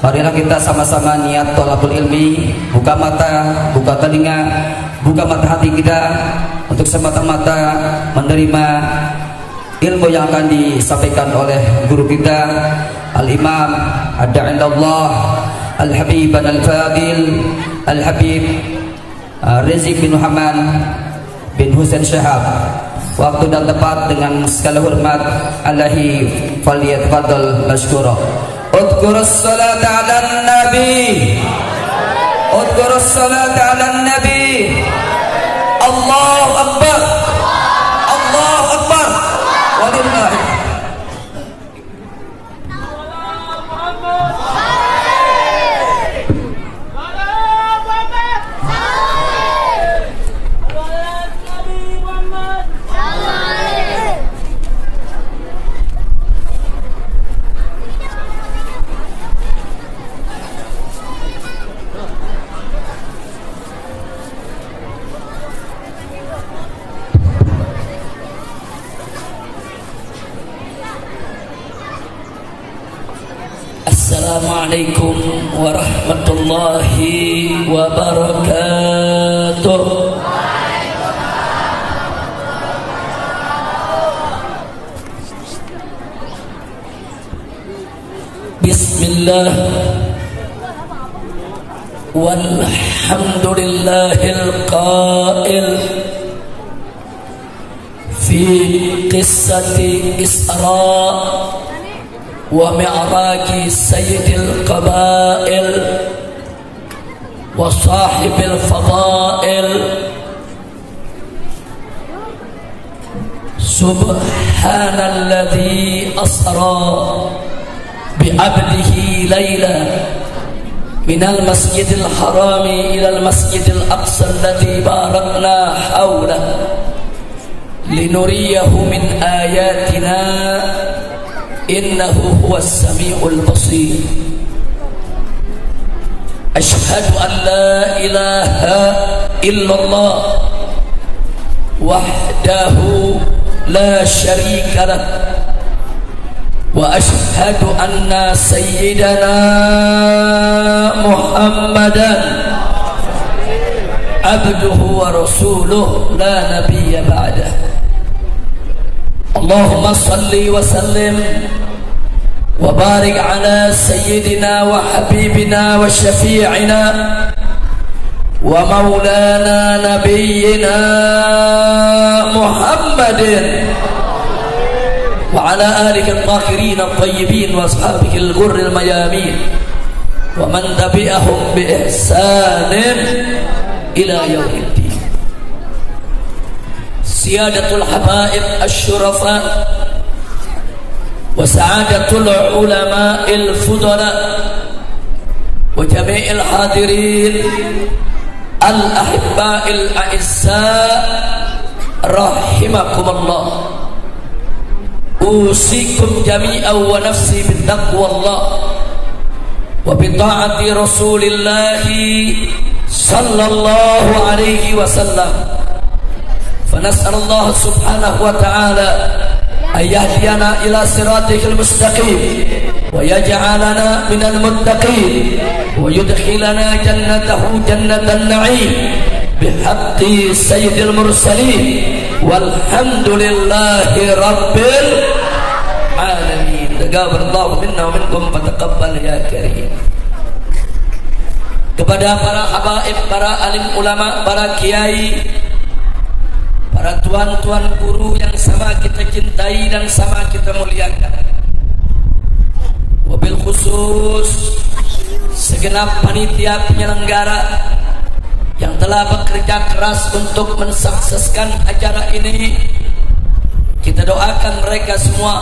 Marilah kita sama-sama niat thalabul ilmi, buka mata, buka telinga, buka mata hati kita untuk semata-mata menerima ilmu yang akan disampaikan oleh guru kita Al-Imam Ad-Da'illallah Al-Habiban Al-Fadil Al-Habib Rizik bin Muhammad bin Husain Syahab. Waktu dan tepat dengan segala hormat Allahi falyatafadhal mashkura. Udhkurus salata 'alan nabi, udhkurus salata 'alan nabi. Allahu akbar, Allahu akbar, walillahi. Assalamualaikum warahmatullahi wabarakatuh. Bismillah walhamdulillahil qail fi qissati Isra wa mi'raji sayyidil qabail wa sahibil fadail. Subhanalladzi asra bi'abdihi layla minal masjidil harami ilal masjidil aqsa alladzi barakna hawlah linuriyahu min ayatina innahu huwas samiul basir. Asyhadu an la ilaha illallah wahdahu la syarika lah wa asyhadu anna sayyidana Muhammadan abduhu wa rasuluh la nabiyya ba'dah. Allahumma salli wa sallim wa barik ala sayyidina wa habibina wa syafi'ina wa maulana nabiyyina Muhammadin wa ala alihi al-tahirin al-tayyibin wa ashabihi al-ghurr al-mayamin wa man tabi'ahum bi ihsanin ila yaumiddin. Siyadatul habaib asy-syurafa wa sa'adatul ulama'il fudala wa jami'il hadirin al-ahibba'il a'izza rahimakumullah. Usikum jami'an wa nafsi bittaqwallah wa bi ta'ati rasulillahi sallallahu alaihi wasallam. فنسأل الله سبحانه وتعالى أن يهدينا إلى صراطه المستقيم ويجعلنا من المتقين ويدخلنا جنته جنة النعيم بحق سيد المرسلين والحمد لله رب العالمين. تقبل الله منا ومنكم فتقبل يا كريم. Kepada para habaib, para alim ulama, para kiai, para tuan-tuan guru yang sama kita cintai dan sama kita muliakan, wabil khusus segenap panitia penyelenggara yang telah bekerja keras untuk mensukseskan acara ini, kita doakan mereka semua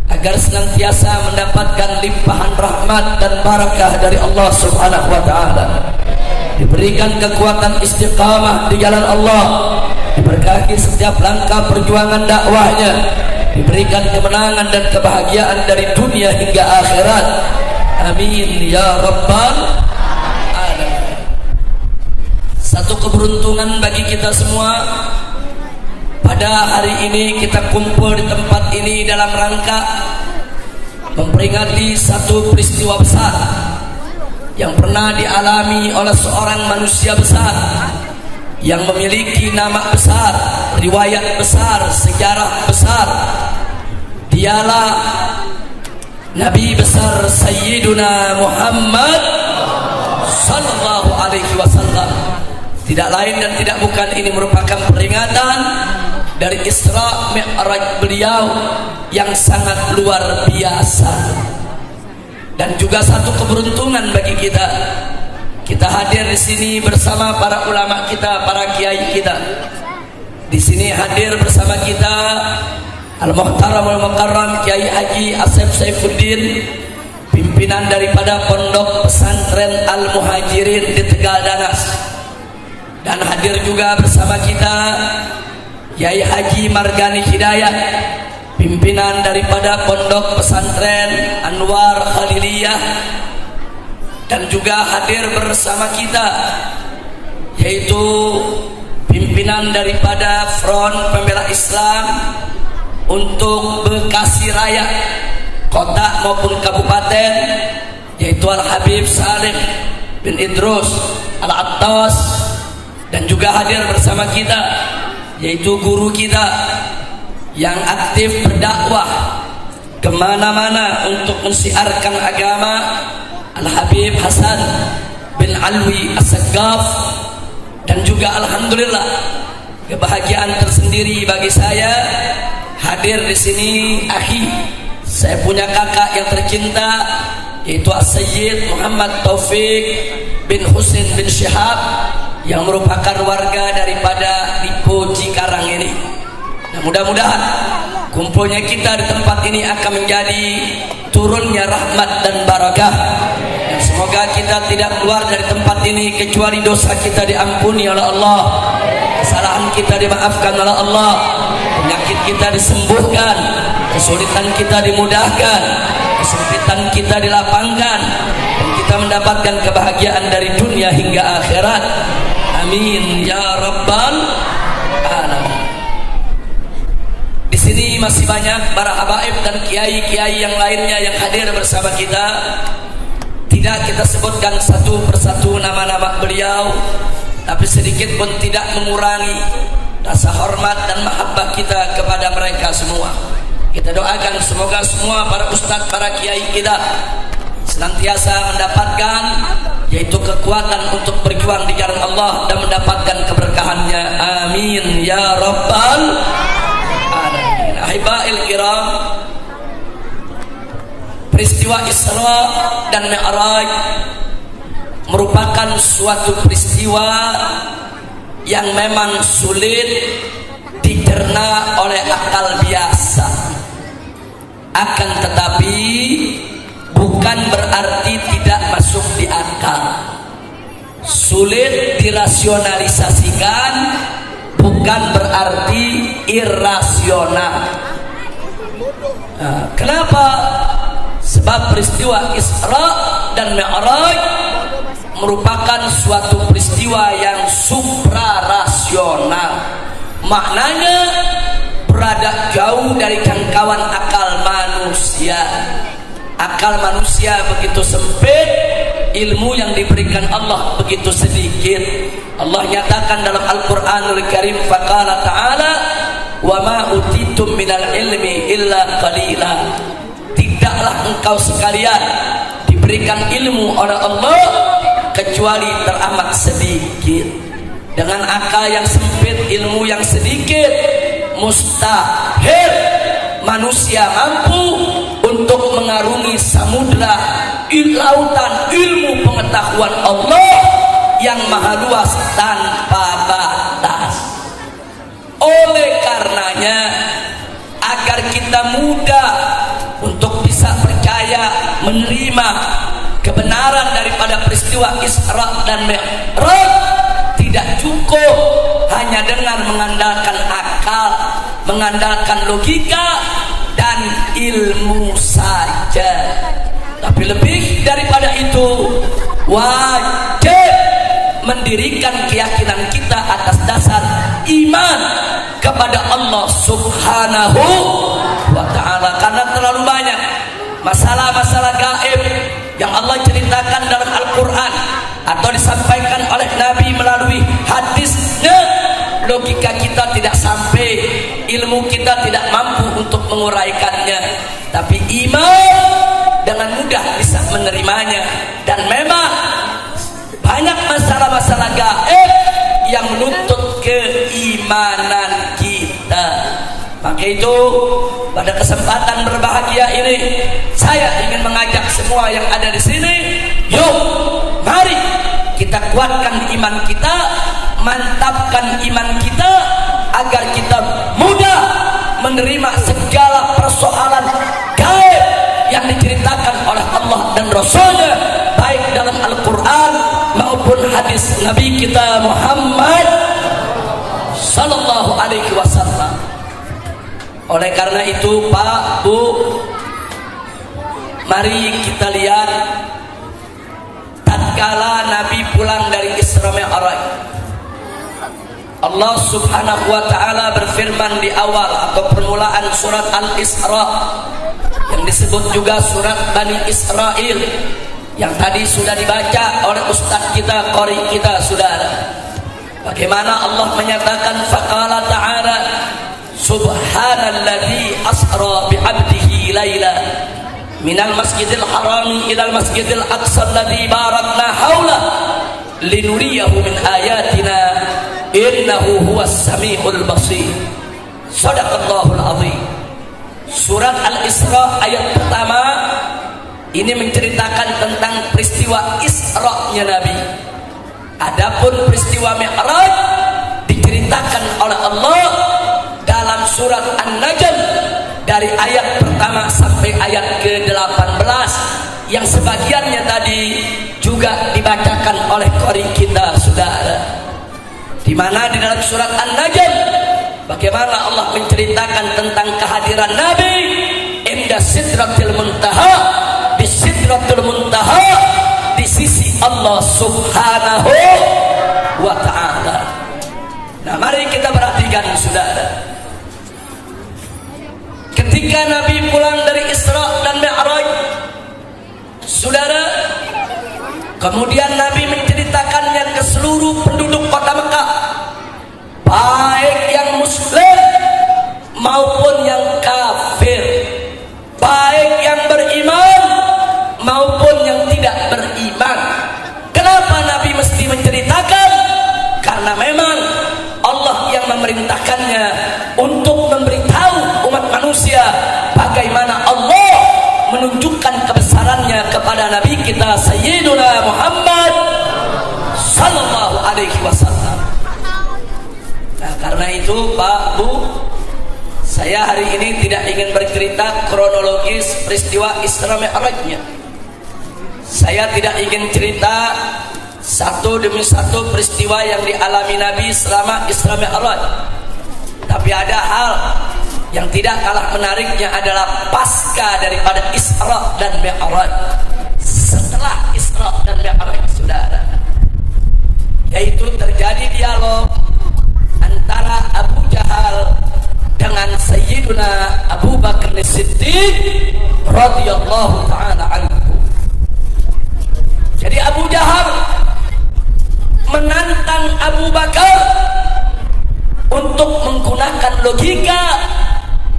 agar senantiasa mendapatkan limpahan rahmat dan barakah dari Allah Subhanahu wa taala, diberikan kekuatan istiqamah di jalan Allah, diberkahi setiap langkah perjuangan dakwahnya, diberikan kemenangan dan kebahagiaan dari dunia hingga akhirat. Amin ya rabbal alamin. Satu keberuntungan bagi kita semua pada hari ini kita kumpul di tempat ini dalam rangka memperingati satu peristiwa besar yang pernah dialami oleh seorang manusia besar yang memiliki nama besar, riwayat besar, sejarah besar. Dialah Nabi besar Sayyiduna Muhammad sallallahu alaihi wasallam. Tidak lain dan tidak bukan, ini merupakan peringatan dari Isra Mi'raj beliau yang sangat luar biasa. Dan juga satu keberuntungan bagi kita. Kita hadir di sini bersama para ulama kita, para kiai kita. Di sini hadir bersama kita Al-Muhtaram Al-Mukarram Kiai Haji Asep Saifuddin, pimpinan daripada Pondok Pesantren Al-Muhajirin di Tegal Danas. Dan hadir juga bersama kita Kiai Haji Margani Hidayat, pimpinan daripada Pondok Pesantren Anwar Khaliliyah. Dan juga hadir bersama kita yaitu pimpinan daripada Front Pembela Islam untuk Bekasi Raya, kota maupun kabupaten, yaitu Al-Habib Salim bin Idrus Al-Attas. Dan juga hadir bersama kita yaitu guru kita yang aktif berdakwah kemana-mana untuk mensiarkan agama, Al-Habib Hasan bin Alwi As-Saggaf. Dan juga alhamdulillah kebahagiaan tersendiri bagi saya hadir di sini akhi, saya punya kakak yang tercinta yaitu As-Sayyid Muhammad Taufik bin Husin bin Syihab yang merupakan warga daripada Lipo Cikarang ini. Nah, mudah-mudahan kumpulnya kita di tempat ini akan menjadi turunnya rahmat dan barakah. Dan semoga kita tidak keluar dari tempat ini kecuali dosa kita diampuni oleh Allah, kesalahan kita dimaafkan oleh Allah, penyakit kita disembuhkan, kesulitan kita dimudahkan, kesempitan kita dilapangkan, dan kita mendapatkan kebahagiaan dari dunia hingga akhirat. Amin ya rabbal alamin. Di sini masih banyak para habaib dan kiai-kiai yang lainnya yang hadir bersama kita. Tidak kita sebutkan satu persatu nama-nama beliau, tapi sedikit pun tidak mengurangi rasa hormat dan mahabbah kita kepada mereka semua. Kita doakan semoga semua para ustadz, para kiai kita senantiasa mendapatkan yaitu kekuatan untuk berjuang di jalan Allah dan mendapatkan keberkahannya. Amin ya rabbal alamin. Ahibail kiram, peristiwa Isra dan Mi'raj merupakan suatu peristiwa yang memang sulit dicerna oleh akal biasa. Akan tetapi bukan berarti tidak masuk di akal. Sulit dirasionalisasikan bukan berarti irasional. Nah, kenapa? Sebab peristiwa Isra dan Mi'raj merupakan suatu peristiwa yang suprarasional. Maknanya berada jauh dari jangkauan akal manusia. Akal manusia begitu sempit, ilmu yang diberikan Allah begitu sedikit. Allah nyatakan dalam Al-Qur'anul Karim, faqala ta'ala wa ma utitum minal ilmi illa qalila. Tidaklah engkau sekalian diberikan ilmu oleh Allah kecuali teramat sedikit. Dengan akal yang sempit, ilmu yang sedikit, mustahil manusia mampu untuk mengarungi samudra lautan ilmu pengetahuan Allah yang maha luas tanpa batas. Oleh karenanya, agar kita mudah untuk bisa percaya menerima kebenaran daripada peristiwa Isra dan Mi'raj, tidak cukup hanya dengan mengandalkan akal, mengandalkan logika dan ilmu saja. Tapi lebih daripada itu, wajib mendirikan keyakinan kita atas dasar iman kepada Allah Subhanahu wa ta'ala. Karena terlalu banyak masalah-masalah gaib yang Allah ceritakan dalam Al-Quran atau disampaikan oleh Nabi melalui hadisnya, logika kita tidak sampai, ilmu kita tidak mampu untuk menguraikannya, tapi iman dengan mudah bisa menerimanya. Dan memang banyak masalah-masalah gaib yang menuntut keimanan kita. Maka itu pada kesempatan berbahagia ini saya ingin mengajak semua yang ada di sini, yuk mari kita kuatkan iman kita, mantapkan iman kita agar kita mudah menerima segala persoalan gaib yang diceritakan oleh Allah dan Rasul-Nya, baik dalam Al-Quran maupun hadis Nabi kita Muhammad sallallahu alaihi wasallam. Oleh karena itu Pak, Bu, mari kita lihat tatkala Nabi pulang dari Isra Mi'raj, Allah Subhanahu wa taala berfirman di awal atau permulaan surat Al-Isra yang disebut juga surat Bani Israel yang tadi sudah dibaca oleh ustaz kita, qori kita, saudara. Bagaimana Allah menyatakan faqala ta'ala subhanalladzi asra bi'abdihi laila minal masjidil harami ilal masjidil aqsa alladzi barakna haula linuriyahu min ayatina innahu huwas samiul basir. Shadaqallahul azim. Surat Al-Isra ayat pertama ini menceritakan tentang peristiwa Isra-nya Nabi. Adapun peristiwa Mi'raj diceritakan oleh Allah dalam surat An-Najm dari ayat pertama sampai ayat ke-18 yang sebagiannya tadi juga dibacakan oleh qori kita, saudara. Di mana di dalam surat An-Najm bagaimana Allah menceritakan tentang kehadiran Nabi inda sidratil muntaha, di sidratul muntaha, di sisi Allah Subhanahu wa ta'ala. Nah, mari kita perhatikan, saudara. Ketika Nabi pulang dari Isra dan Mi'raj, saudara, kemudian Nabi menceritakannya ke seluruh penduduk kota Mekah, baik yang muslim maupun yang kafir, baik yang beriman maupun yang tidak beriman. Kenapa Nabi mesti menceritakan? Karena memang Allah yang memerintahkannya untuk memberitahu umat manusia bagaimana Allah menunjukkan kebesarannya kepada Nabi kita Sayyiduna Muhammad sallallahu alaihi wasallam. Nah, karena itu Pak, Bu, saya hari ini tidak ingin bercerita kronologis peristiwa Isra Mi'rajnya. Saya tidak ingin cerita satu demi satu peristiwa yang dialami Nabi selama Isra Mi'raj. Tapi ada hal yang tidak kalah menariknya adalah pasca daripada Isra dan Mi'raj. Setelah Isra dan Mi'raj, saudara, yaitu terjadi dialog antara Abu Jahal dengan Sayyiduna Abu Bakar As-Siddiq radhiyallahu ta'ala anhu. Jadi Abu Jahal menantang Abu Bakar untuk menggunakan logika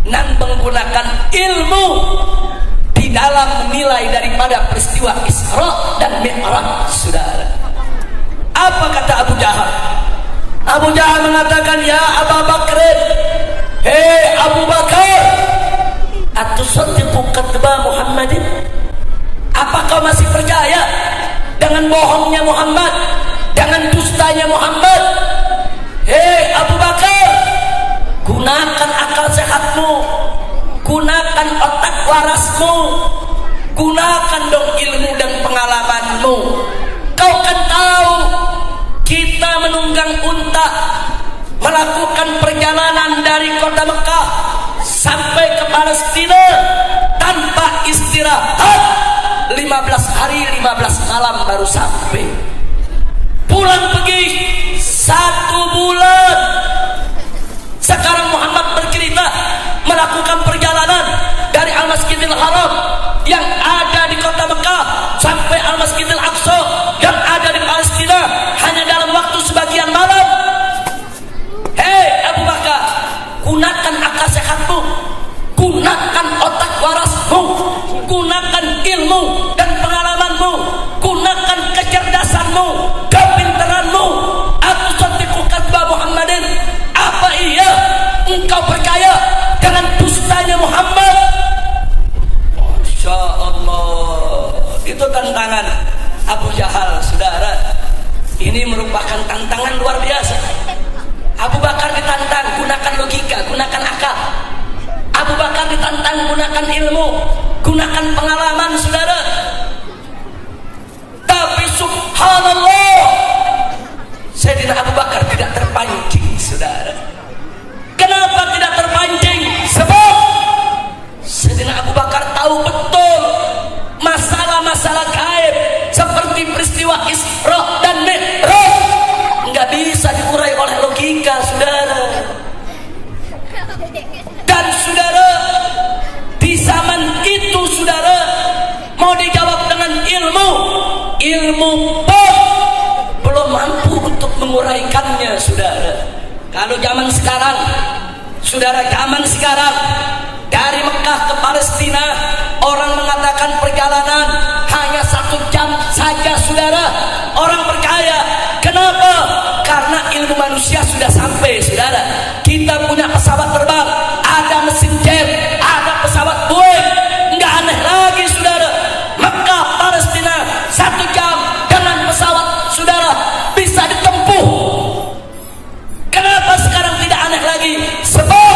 dan menggunakan ilmu di dalam menilai daripada peristiwa Isra dan Mi'raj, saudara. Apa kata Abu Jahal? Abu Jahal mengatakan, ya Abu Bakar, hei Abu Bakar, atusaddiqu katba Muhammadin? Apa kau masih percaya dengan bohongnya Muhammad, dengan dustanya Muhammad? Hei Abu Bakar, gunakan akal sehatmu, gunakan otak warasmu, gunakan dong ilmu dan pengalamanmu. Kau kan tahu kita menunggang unta melakukan perjalanan dari kota Mekah sampai ke Palestina tanpa istirahat 15 hari 15 malam baru sampai. Pulang pergi 1 bulan. Sekarang Muhammad bercerita melakukan perjalanan dari Al-Masjidil Haram yang ada di kota Mekah sampai Al-Masjidil Aqsa yang ada di Palestina hanya dalam waktu sebagian malam. Hei Abu Bakar, gunakan akal sehatmu, gunakan otak warasmu, gunakan ilmu dan pengalamanmu, gunakan kecerdasanmu, kepintaranmu. Aku sadiku katba Muhammadin. Apa iya engkau percaya dengan dustanya Muhammad? Masya Allah, itu tantangan Abu Jahal, saudara. Ini merupakan tantangan luar biasa. Abu Bakar ditantang, gunakan logika, gunakan akal. Abu Bakar ditantang, gunakan ilmu, gunakan pengalaman, saudara. Tapi subhanallah, Sayyidina Abu Bakar tidak terpancing, saudara. Kenapa tidak terpancing? Sebab Sayyidina Abu Bakar tahu betul masalah-masalah gaib seperti peristiwa Isra dan Mi'raj nggak bisa diurai oleh logika, saudara. Dan saudara, di zaman itu, saudara, mau dijawab dengan ilmu pun belum mampu untuk menguraikannya, saudara. Kalau zaman sekarang, saudara, zaman sekarang dari Mekah ke Palestina orang mengatakan perjalanan hanya 1 jam saja, saudara. Orang percaya. Kenapa? Karena ilmu manusia sudah sampai, saudara. Kita punya pesawat terbang, ada mesin jet, ada pesawat Boeing. Nggak aneh lagi, saudara. Mekah Palestina 1 jam dengan pesawat, saudara, bisa ditempuh. Kenapa sekarang tidak aneh lagi? Sebab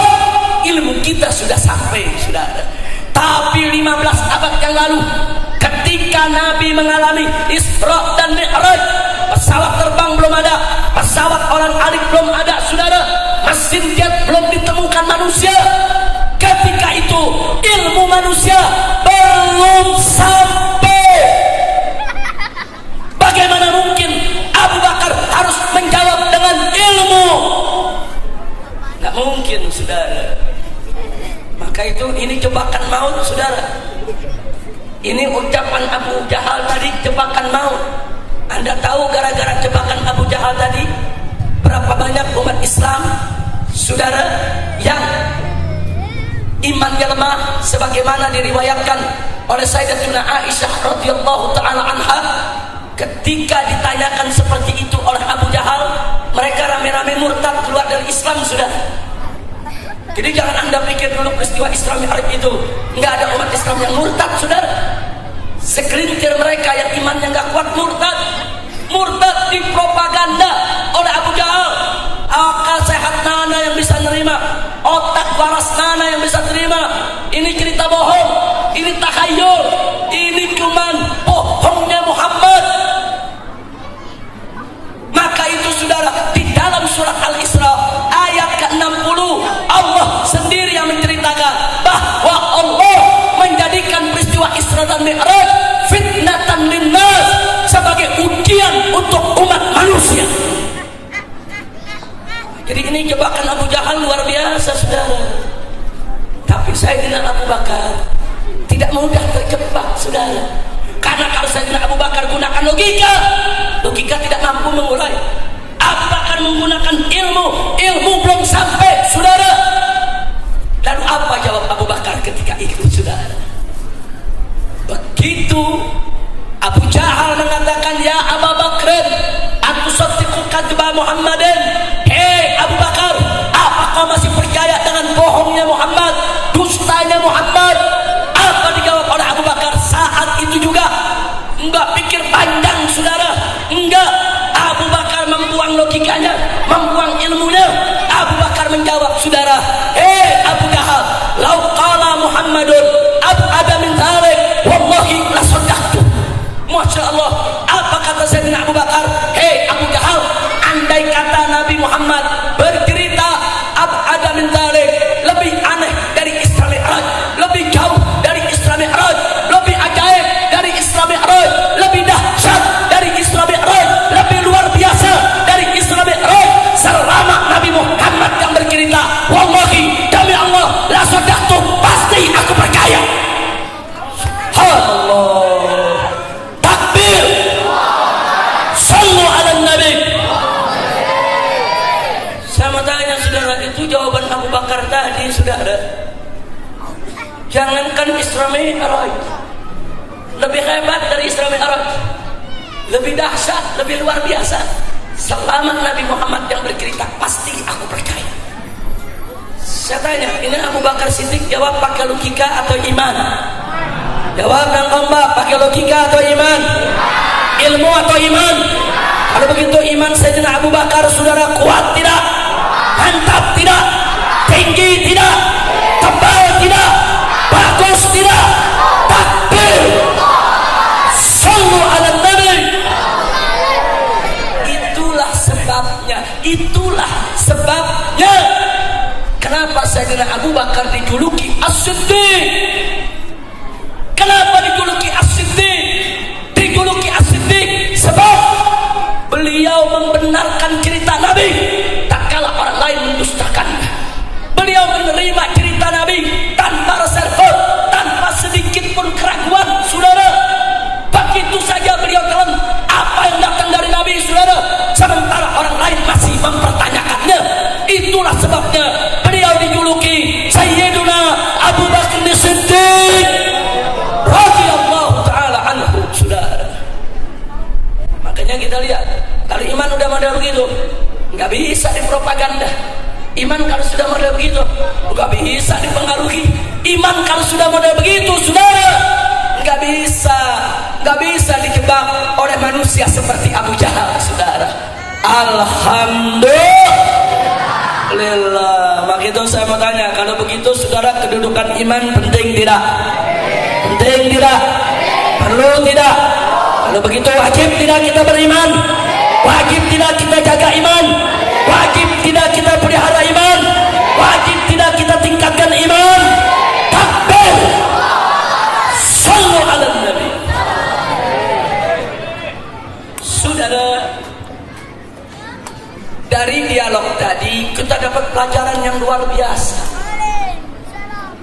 ilmu kita sudah sampai, saudara. Tapi 15 abad yang lalu, ketika Nabi mengalami Isra dan Mi'raj, pesawat terbang belum ada, pesawat orang alik belum ada, saudara. Mesin jet belum ditemukan manusia. Ketika itu ilmu manusia belum sampai. Bagaimana mungkin Abu Bakar harus menjawab dengan ilmu? Nggak mungkin, saudara. Maka itu ini jebakan maut, saudara. Ini ucapan Abu Jahal tadi, jebakan maut. Anda tahu gara-gara jebakan Abu Jahal tadi berapa banyak umat Islam, saudara, yang imannya lemah, sebagaimana diriwayatkan oleh Sayyidatuna Aisyah radhiyallahu taala anha. Ketika ditanyakan seperti itu oleh Abu Jahal, mereka rame-rame murtad keluar dari Islam, saudara. Jadi jangan Anda pikir dulu peristiwa Isra Mi'raj itu nggak ada umat Islam yang murtad, saudara. Segelintir mereka yang imannya nggak kuat murtad dipropaganda oleh Abu Jahal. Akal sehat mana yang bisa nerima, otak waras mana yang bisa terima? Ini cerita bohong, ini takhayul, ini cuman bohongnya Muhammad. Maka itu, saudara, di dalam surat Al-Isra ayat ke-60 Allah sendiri yang menceritakan bahwa Allah menjadikan peristiwa Isra dan Mi'raj fitnatan linnas, sebagai ujian untuk umat manusia. Jadi ini jebakan Abu Jahal luar biasa, saudara. Tapi Sayyidina Abu Bakar tidak mudah terjebak, saudara. Karena kalau Sayyidina Abu Bakar gunakan logika tidak mampu mengurai. Abu Bakar menggunakan ilmu belum sampai, saudara. Lalu apa jawab Abu Bakar ketika itu, saudara? Begitu Abu Jahal mengatakan, ya Abu Bakr, aku sadiku katba Muhammadin. Hei Abu Bakar, apa kau masih percaya dengan bohongnya Muhammad, dustanya Muhammad? Apa dijawab oleh Abu Bakar saat itu juga? Enggak pikir panjang, saudara. Enggak. Abu Bakar membuang logikanya, membuang ilmunya. Abu Bakar menjawab, saudara, hei Abu Jahal, lau qala Muhammadun ab'ada min dzalik wallahi la saddaqtu. Masya Allah. Apa kata Sayyidina Abu Bakar? Hei Abu Jahal, andai kata Nabi Muhammad bercerita ab'ada min dzalik, lebih aneh dari Isra Mi'raj, lebih jauh dari Isra Mi'raj, lebih ajaib dari Isra Mi'raj, lebih dahsyat dari Isra Mi'raj, lebih luar biasa dari Isra Mi'raj, selama Nabi Muhammad yang bercerita, wallahi demi Allah la saddaqtu, pasti aku percaya. saudara. Jangankan Isra Mi'raj, lebih hebat dari Isra Mi'raj, lebih dahsyat, lebih luar biasa. Selama Nabi Muhammad yang bercerita, pasti aku percaya. Saya tanya, ini Abu Bakar Siddiq jawab pakai logika atau iman? Jawab dan kompak, pakai logika atau iman? Ilmu atau iman? Kalau begitu iman Sayyidina Abu Bakar, saudara, kuat tidak? Mantap tidak? Tinggi tidak? Tebal tidak? Bagus tidak? Takbir! Sallu ala Nabi! Itulah sebabnya kenapa Sayyidina Abu Bakar dijuluki As-Siddiq. Kenapa dijuluki As-Siddiq? Dijuluki As-Siddiq sebab beliau membenarkan cerita Nabi tak kala orang lain mendustakannya. Beliau menerima cerita Nabi tanpa reserve, tanpa sedikit pun keraguan, saudara. Begitu saja beliau telan apa yang datang dari Nabi, saudara, sementara orang lain masih mempertanyakannya. Itulah sebabnya beliau dijuluki Sayyiduna Abu Bakar Siddiq radhiyallahu taala anhu, saudara. Makanya kita lihat, kalau iman udah model begitu, nggak bisa dipropaganda. Iman kalau sudah model begitu, nggak bisa dipengaruhi. Iman kalau sudah model begitu, saudara, nggak bisa dijebak oleh manusia seperti Abu Jahal, saudara. Alhamdulillah. Maka itu saya mau tanya, kalau begitu saudara, kedudukan iman penting tidak? Penting tidak? Perlu tidak? Kalau begitu wajib tidak kita beriman? Wajib tidak kita jaga iman? Wajib tidak kita pelihara iman? Wajib tidak kita tingkatkan iman? Takbir! Sallu ala Nabi. Saudara, dari dialog tadi kita dapat pelajaran yang luar biasa.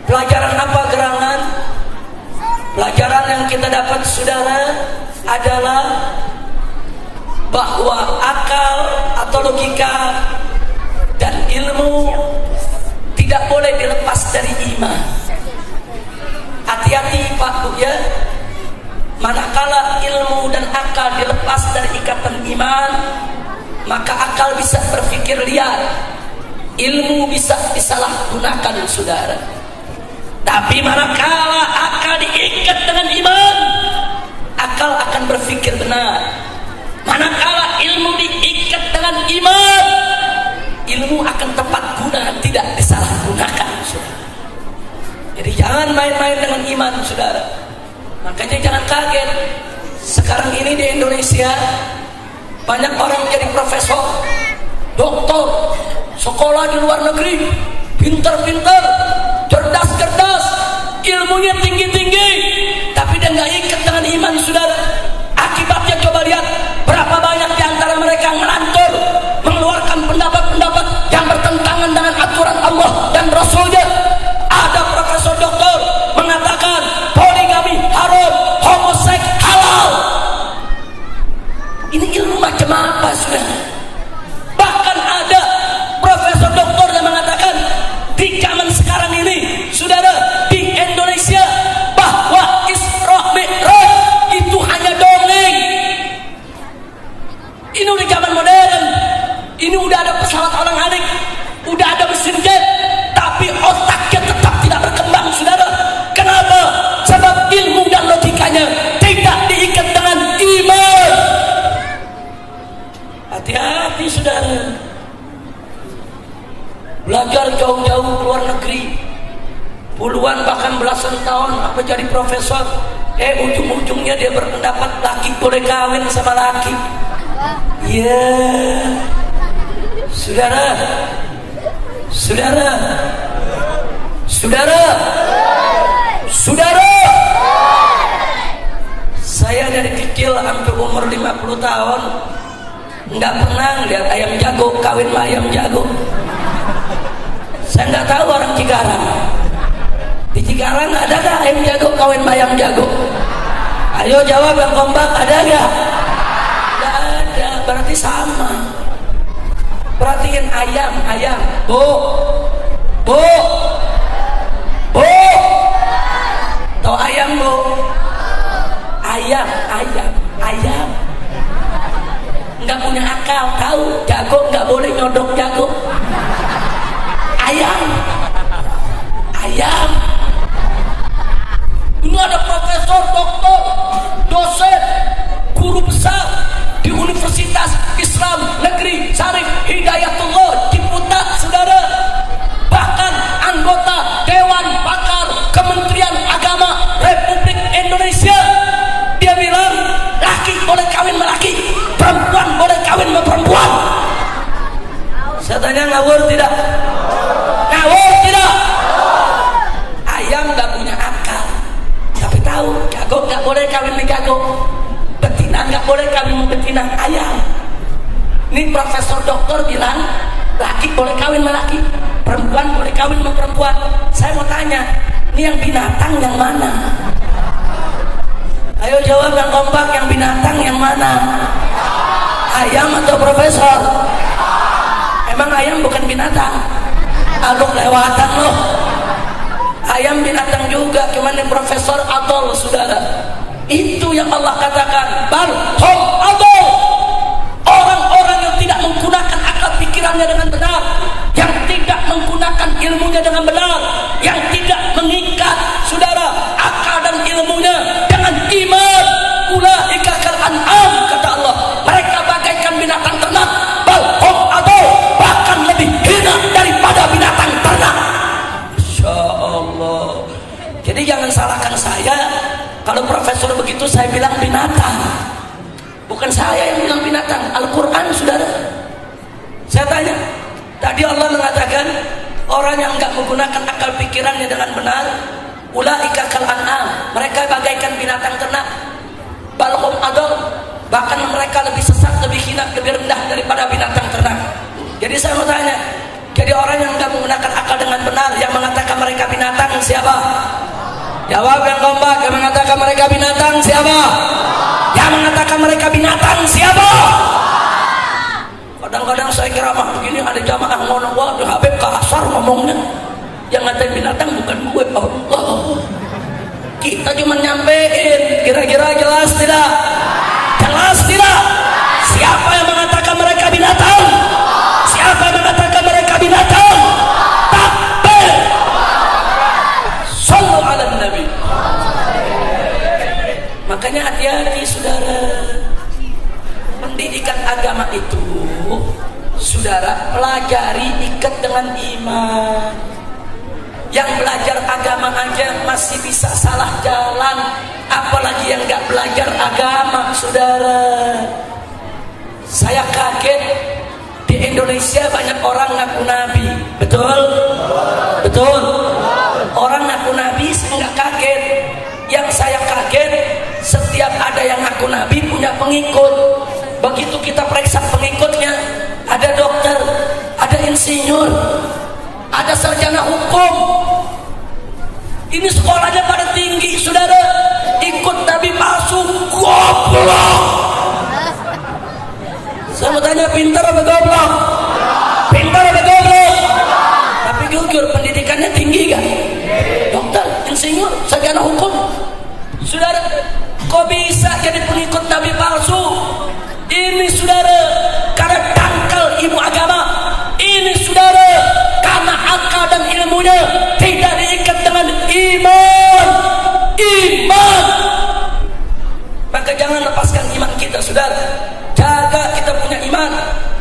Pelajaran apa gerangan? Pelajaran yang kita dapat, saudara, adalah bahwa akal atau logika dan ilmu tidak boleh dilepas dari iman. Hati-hati Pak Bu ya, manakala ilmu dan akal dilepas dari ikatan iman, maka akal bisa berpikir liar, ilmu bisa disalahgunakan, saudara. Tapi manakala akal diikat dengan iman, akal akan berpikir benar. Manakala ilmu diikat dengan iman, ilmu akan tepat guna, tidak disalahgunakan, saudara. Jadi jangan main-main dengan iman, saudara. Makanya jangan kaget, sekarang ini di Indonesia banyak orang jadi profesor, doktor, sekolah di luar negeri, pintar-pintar, cerdas-cerdas, ilmunya tinggi-tinggi, tapi dia nggak ikat dengan iman, saudara. Akibatnya coba lihat, berapa banyak di antara mereka ngelantur, mengeluarkan pendapat-pendapat yang bertentangan dengan aturan Allah dan Rasulnya. Ada profesor doktor mengatakan poligami haram, homoseks halal. Ini ilmu macam apa, saudara? Bahkan ada profesor doktor yang mengatakan di zaman sekarang ini, saudara, di Indonesia, bahwa Isra Mi'raj itu hanya dongeng. Ini udah zaman modern, ini udah ada pesawat olang-adik, udah ada mesin jet, tapi otaknya tetap tidak berkembang, saudara. Kenapa? Sebab ilmu dan logikanya tidak diikat dengan iman. Hati-hati, saudara. Belajar jauh-jauh ke luar negeri, puluhan bahkan belasan tahun, apa jadi profesor, ujung-ujungnya dia berpendapat laki boleh kawin sama laki. Ya, saudara, saudara, saudara, saudara, saya dari kecil sampai umur 50 tahun nggak pernah lihat ayam jago kawin sama ayam jago. Saya nggak tahu orang Cikarang. Di Cikarang ada nggak ayam jago kawin sama ayam jago? Ayo jawab yang kompak, ada nggak? Nggak ada, berarti sama. Perhatiin ayam, bu, ayam nggak punya akal. Tahu jago nggak boleh nyodok jago. Ayam ini ada profesor, doktor, dosen, guru besar di Universitas Islam Negeri Syarif Hidayatullah Ciputat, saudara. Bahkan anggota Dewan Pakar Kementerian Agama Republik Indonesia, dia bilang laki boleh kawin sama laki, perempuan boleh kawin sama perempuan. Saya tanya, ngawur tidak? Ngawur tidak? Ayam nggak punya akal, tapi tahu jago nggak boleh kawin sama jago, betina nggak boleh kawin sama betina. Ayam. Ini profesor doktor bilang laki boleh kawin sama laki, perempuan boleh kawin sama perempuan. Saya mau tanya, ini yang binatang yang mana? Ayo jawab yang kompak, yang binatang yang mana? Ayam atau profesor? Emang ayam bukan binatang? Aluk lewatan loh. Ayam binatang juga, gimana Profesor Adol, saudara. Itu yang Allah katakan, bal hum adol. Orang-orang yang tidak menggunakan akal pikirannya dengan benar, yang tidak menggunakan ilmunya dengan benar, yang tidak mengikat, saudara, akal dan ilmunya dengan iman. Ulaika kal an'am, kata Allah, mereka bagaikan binatang ternak. Bal hum adol, bahkan lebih hina daripada binatang ternak. Masya Allah. Jadi jangan salahkan saya kalau profesor begitu. Saya bilang binatang, bukan saya yang bilang binatang. Al-Quran, saudara. Saya tanya, tadi Allah mengatakan orang yang enggak menggunakan akal pikirannya dengan benar, ulaika kal an'am, mereka bagaikan binatang ternak. Bal hum adol, bahkan mereka lebih sesat, lebih hina, lebih rendah daripada binatang ternak. Jadi saya mau tanya, jadi orang yang enggak menggunakan akal dengan benar, yang mengatakan mereka binatang, siapa? Jawab yang kompak. Yang mengatakan mereka binatang siapa? Yang mengatakan mereka binatang siapa? Kadang-kadang saya kira mah begini, ada jamaah ngomong, waduh Habib kasar ngomongnya. Yang ngatain binatang bukan gue, Allah. Kita cuma nyampein, kira-kira jelas tidak? Jelas tidak? Siapa yang mengatakan mereka binatang? Siapa yang mengatakan mereka binatang? Takbir. Sallu ala Nabi. Makanya hati-hati, saudara. Pendidikan agama itu, saudara, pelajari ikat dengan iman. Yang belajar agama aja masih bisa salah jalan, apalagi yang nggak belajar agama, saudara. Saya kaget, di Indonesia banyak orang ngaku nabi, betul? Betul? Orang ngaku nabi, saya nggak kaget. Yang saya kaget, setiap ada yang ngaku nabi punya pengikut. Begitu kita periksa pengikutnya, ada dokter, ada insinyur, ada sarjana hukum. Ini sekolahnya pada tinggi, saudara. Ikut nabi palsu, goblok. Saya mau tanya, pintar apa goblok? Pintar apa goblok? Tapi jujur, pendidikannya tinggi kan? Dokter, insinyur, sarjana hukum. Saudara, kok bisa jadi pengikut nabi palsu? Ini, saudara, karena dangkal ilmu agama. Ini, saudara, karena akal dan ilmunya tidak diikat dengan iman. Iman. Maka jangan lepaskan iman kita, saudara. Jaga kita punya iman.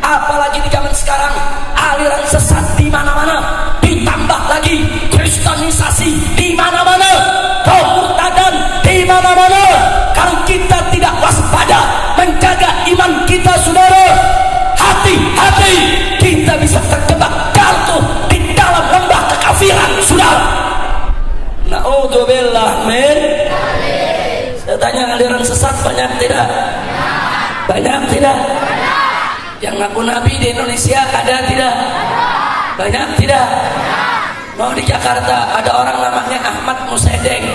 Apalagi di zaman sekarang, aliran sesat di mana-mana, ditambah lagi kristenisasi di mana-mana, kemurtadan di mana-mana. Kalau kita tidak waspada menjaga iman kita, saudara, hati-hati, kita bisa terjebak jatuh di dalam lembah kekafiran, saudara. Na'udzubillah min. Saya tanya, aliran sesat banyak tidak? Banyak tidak? Yang ngaku nabi di Indonesia ada tidak? Banyak tidak? Mau di Jakarta ada orang namanya Ahmad Musedeng,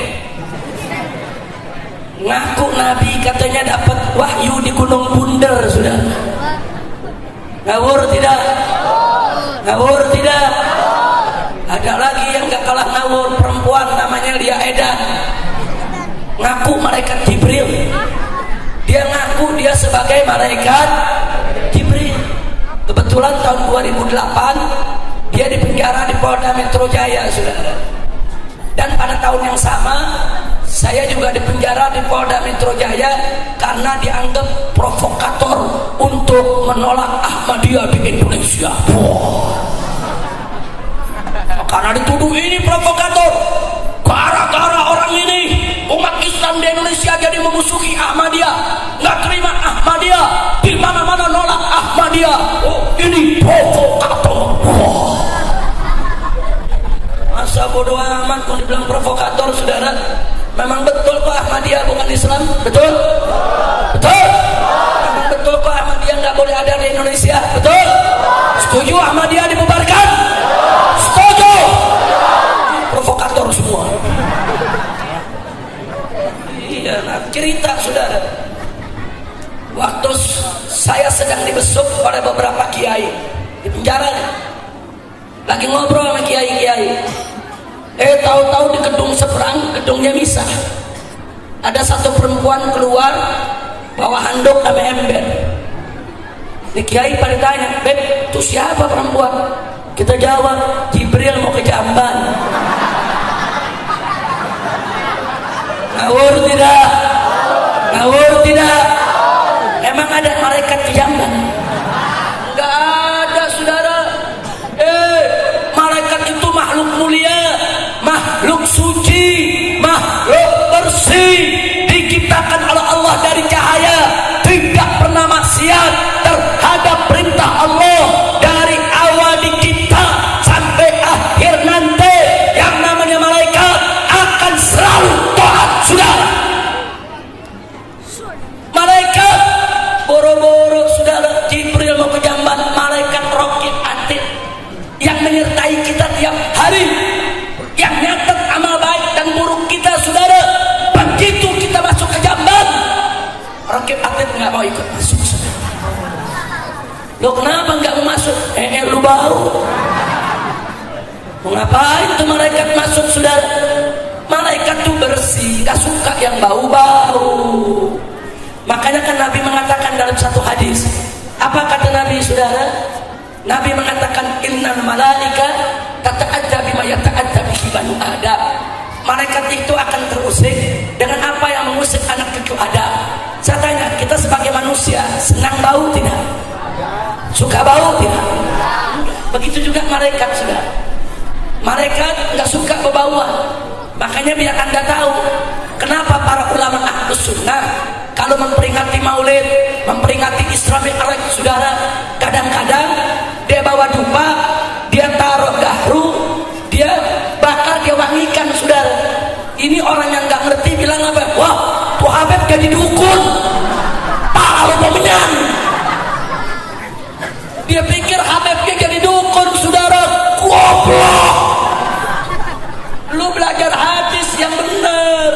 ngaku nabi, katanya dapat wahyu di Gunung Bunder, sudah. Ngawur tidak? Ngawur tidak? Ada lagi yang gak kalah ngawur, perempuan namanya Lia Edan, ngaku malaikat Jibril. Dia ngaku dia sebagai malaikat Jibril. Kebetulan tahun 2008 dia dipenjara di Polda Metro Jaya, saudara. Dan pada tahun yang sama saya juga dipenjara di Polda Metro Jaya karena dianggap provokator untuk menolak Ahmadiyah di Indonesia. Karena dituduh ini provokator, gara-gara orang ini umat Islam di Indonesia jadi memusuhi Ahmadiyah, nggak terima Ahmadiyah, di mana-mana nolak Ahmadiyah. Oh, ini provokator. Masa bodoh amat kalau dibilang provokator, saudara. Memang betul kok Ahmadiyah bukan Islam, betul? Betul. Memang betul kok Ahmadiyah nggak boleh ada di Indonesia, betul? Setuju Ahmadiyah dibubarkan? Setuju. Provokator semua. Iya, nah, cerita saudara. Waktu saya sedang dibesuk oleh beberapa kiai di penjara, lagi ngobrol sama kiai-kiai. Tahu-tahu di gedung seberang, gedungnya misah. Ada satu perempuan keluar bawa handuk sama ember. Di kiai pada tanya, "Beb, itu siapa perempuan?" Kita jawab, "Jibril mau ke Jamban." Ngawur tidak? Ngawur tidak? Emang ada malaikat ke Jamban? Enggak ada, saudara. Malaikat itu makhluk mulia, makhluk suci, makhluk bersih, diciptakan oleh Allah dari cahaya, tidak pernah maksiat terhadap perintah Allah. Dari awal dicipta sampai akhir nanti, yang namanya malaikat akan selalu taat, saudara. Malaikat boro-boro, saudara, Jibril mau ke Jamban, malaikat Raqib Atid yang menyertai kita tiap hari, yang nyatet amal baik dan buruk kita, saudara. Begitu kita masuk ke Jamban, Raqib Atid nggak mau ikut masuk, saudara. Lo kenapa nggak mau masuk? Lu bau. Mau ngapain tuh malaikat masuk, saudara? Malaikat tuh bersih, gak suka yang bau-bau. Makanya kan Nabi mengatakan dalam satu hadis, apa kata Nabi, saudara? Nabi mengatakan, innal malaika tata'adda bima yata'adda bihi banu Adam. Malaikat itu akan terusik dengan apa yang mengusik anak cucu Adam. Saya tanya, kita sebagai manusia senang bau tidak? Suka bau tidak? Begitu juga malaikat, saudara. Malaikat nggak suka bebauan. Makanya biar Anda tahu kenapa para ulama Ahlus Sunnah kalau memperingati Maulid, memperingati Isra Mi'raj, saudara, kadang-kadang dia bawa dupa, dia taruh gahru, dia bakar, dia wangikan, saudara. Ini orang yang nggak ngerti bilang apa? Wah, tuh Habib jadi dukun, parah pemenang. Dia pikir Habibnya jadi dukun, saudara. Goblok. Lu belajar hadis yang benar.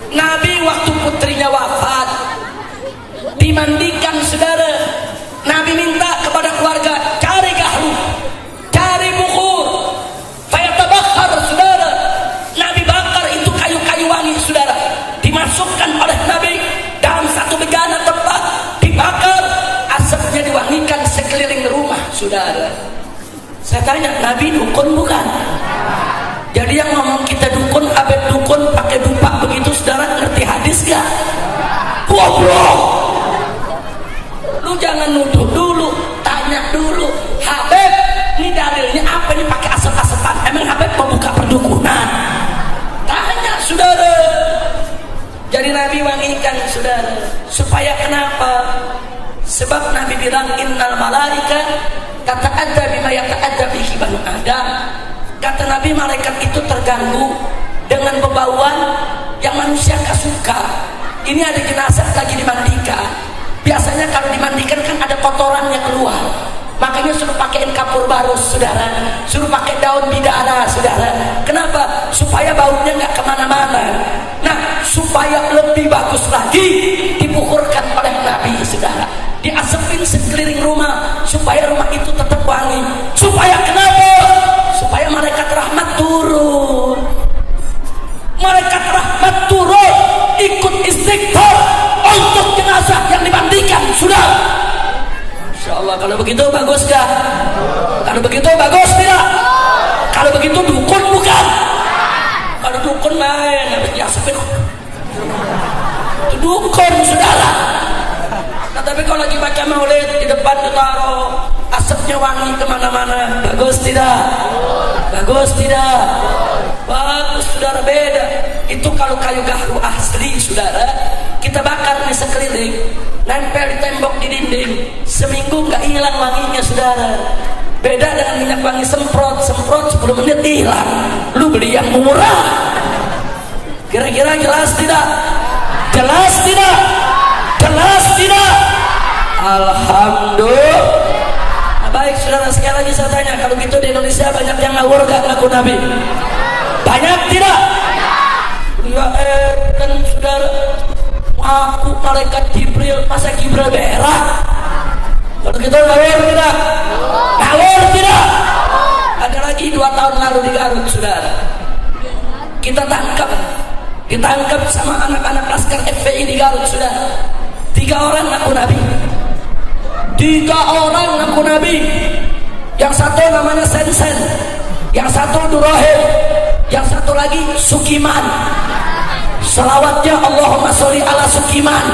Nabi waktu putrinya wafat dimandikan, saudara. Nabi minta kepada keluarga, cari gahru, cari bukur, fayatabakhar, saudara. Nabi bakar itu kayu-kayu wangi, saudara. Dimasukkan oleh Nabi dalam satu bejana tempat, dibakar, asapnya diwangikan sekeliling rumah, saudara. Saya tanya, Nabi dukun bukan? Jadi yang ngomong kita dukun, Habib dukun pakai dupa begitu, saudara, ngerti hadis gak? Goblok. Lu jangan nuduh dulu, tanya dulu. Habib, ini dalilnya apa, ini pakai asap-asapan? Emang Habib mau buka perdukunan? Tanya, saudara. Jadi Nabi wangikan, saudara. Supaya kenapa? Sebab Nabi bilang, innal malaika tata'adda bima yata'adda bihi banu Adam. Kata Nabi, malaikat itu terganggu dengan bebauan yang manusia gak suka. Ini ada jenazah lagi dimandikan. Biasanya kalau dimandikan kan ada kotorannya keluar. Makanya suruh pakaiin kapur baru, saudara. Suruh pakai daun bidara, saudara. Kenapa? Supaya baunya gak kemana-mana. Nah, supaya lebih bagus lagi, dibukurkan oleh Nabi, saudara. Diasepin sekeliling rumah supaya rumah itu tetap wangi. Supaya kenapa? Supaya malaikat rahmat turun. Malaikat rahmat turun Allah. Kalau begitu bagus gak? Kalau begitu bagus tidak? Kalau begitu dukun bukan? Kalau dukun main habis diasupin itu dukun, saudara. Nah, tapi kalau lagi baca maulid di depan ditaruh asapnya wangi kemana-mana, bagus tidak? Bagus tidak? Bagus, saudara. Beda itu kalau kayu gaharu asli, saudara, kita bakar nih sekeliling, nempel di tembok di dinding, seminggu nggak hilang wanginya, saudara. Beda dengan minyak wangi semprot 10 menit hilang. Lu beli yang murah. Kira-kira jelas tidak? Jelas tidak? Jelas tidak? Alhamdulillah. Nah, baik, saudara, sekali lagi saya tanya, kalau gitu di Indonesia banyak yang ngawur gak ngaku Nabi? Banyak tidak? Ya kan, saudara, aku malaikat Jibril, masa Jibril berak? Kalau gitu ngawur tidak? Ngawur tidak? Ada lagi 2 tahun lalu di Garut, saudara, kita ditangkap sama anak-anak laskar FPI di Garut, saudara. 3 orang ngaku Nabi. 3 orang ngaku Nabi. Yang satu namanya Sensen, yang satu Durahim, yang satu lagi Sukiman. Salawatnya Allahumma sholli ala Sukiman.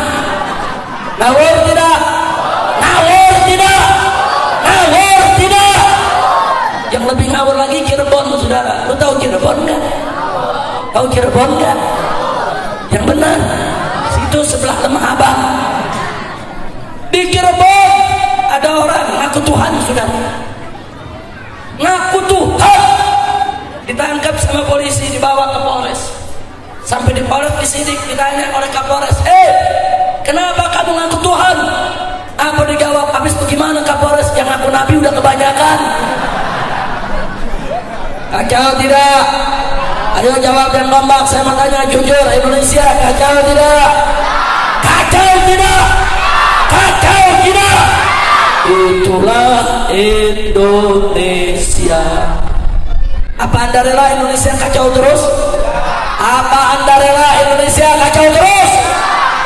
Ngawur tidak? Ngawur tidak? Ngawur tidak? Yang lebih ngawur lagi Cirebon, saudara. Lu tahu Cirebon nggak? Tahu Cirebon nggak? Yang benar, situ sebelah Lemah Abang. Di Cirebon ada orang ngaku Tuhan, saudara. Ngaku Tuhan, ditangkap sama polisi, dibawa ke Polres. Sampai di Polres disidik, ditanya oleh Kapolres, kenapa kamu ngaku Tuhan? Apa dijawab? Habis bagaimana Kapolres? Yang ngaku Nabi udah kebanyakan. Kacau tidak? Ayo jawab yang kompak. Saya mau tanya jujur, Indonesia kacau tidak? Kacau tidak? Kacau tidak? Itulah Indonesia. Apa Anda rela Indonesia kacau terus? Apa Anda rela Indonesia kacau terus?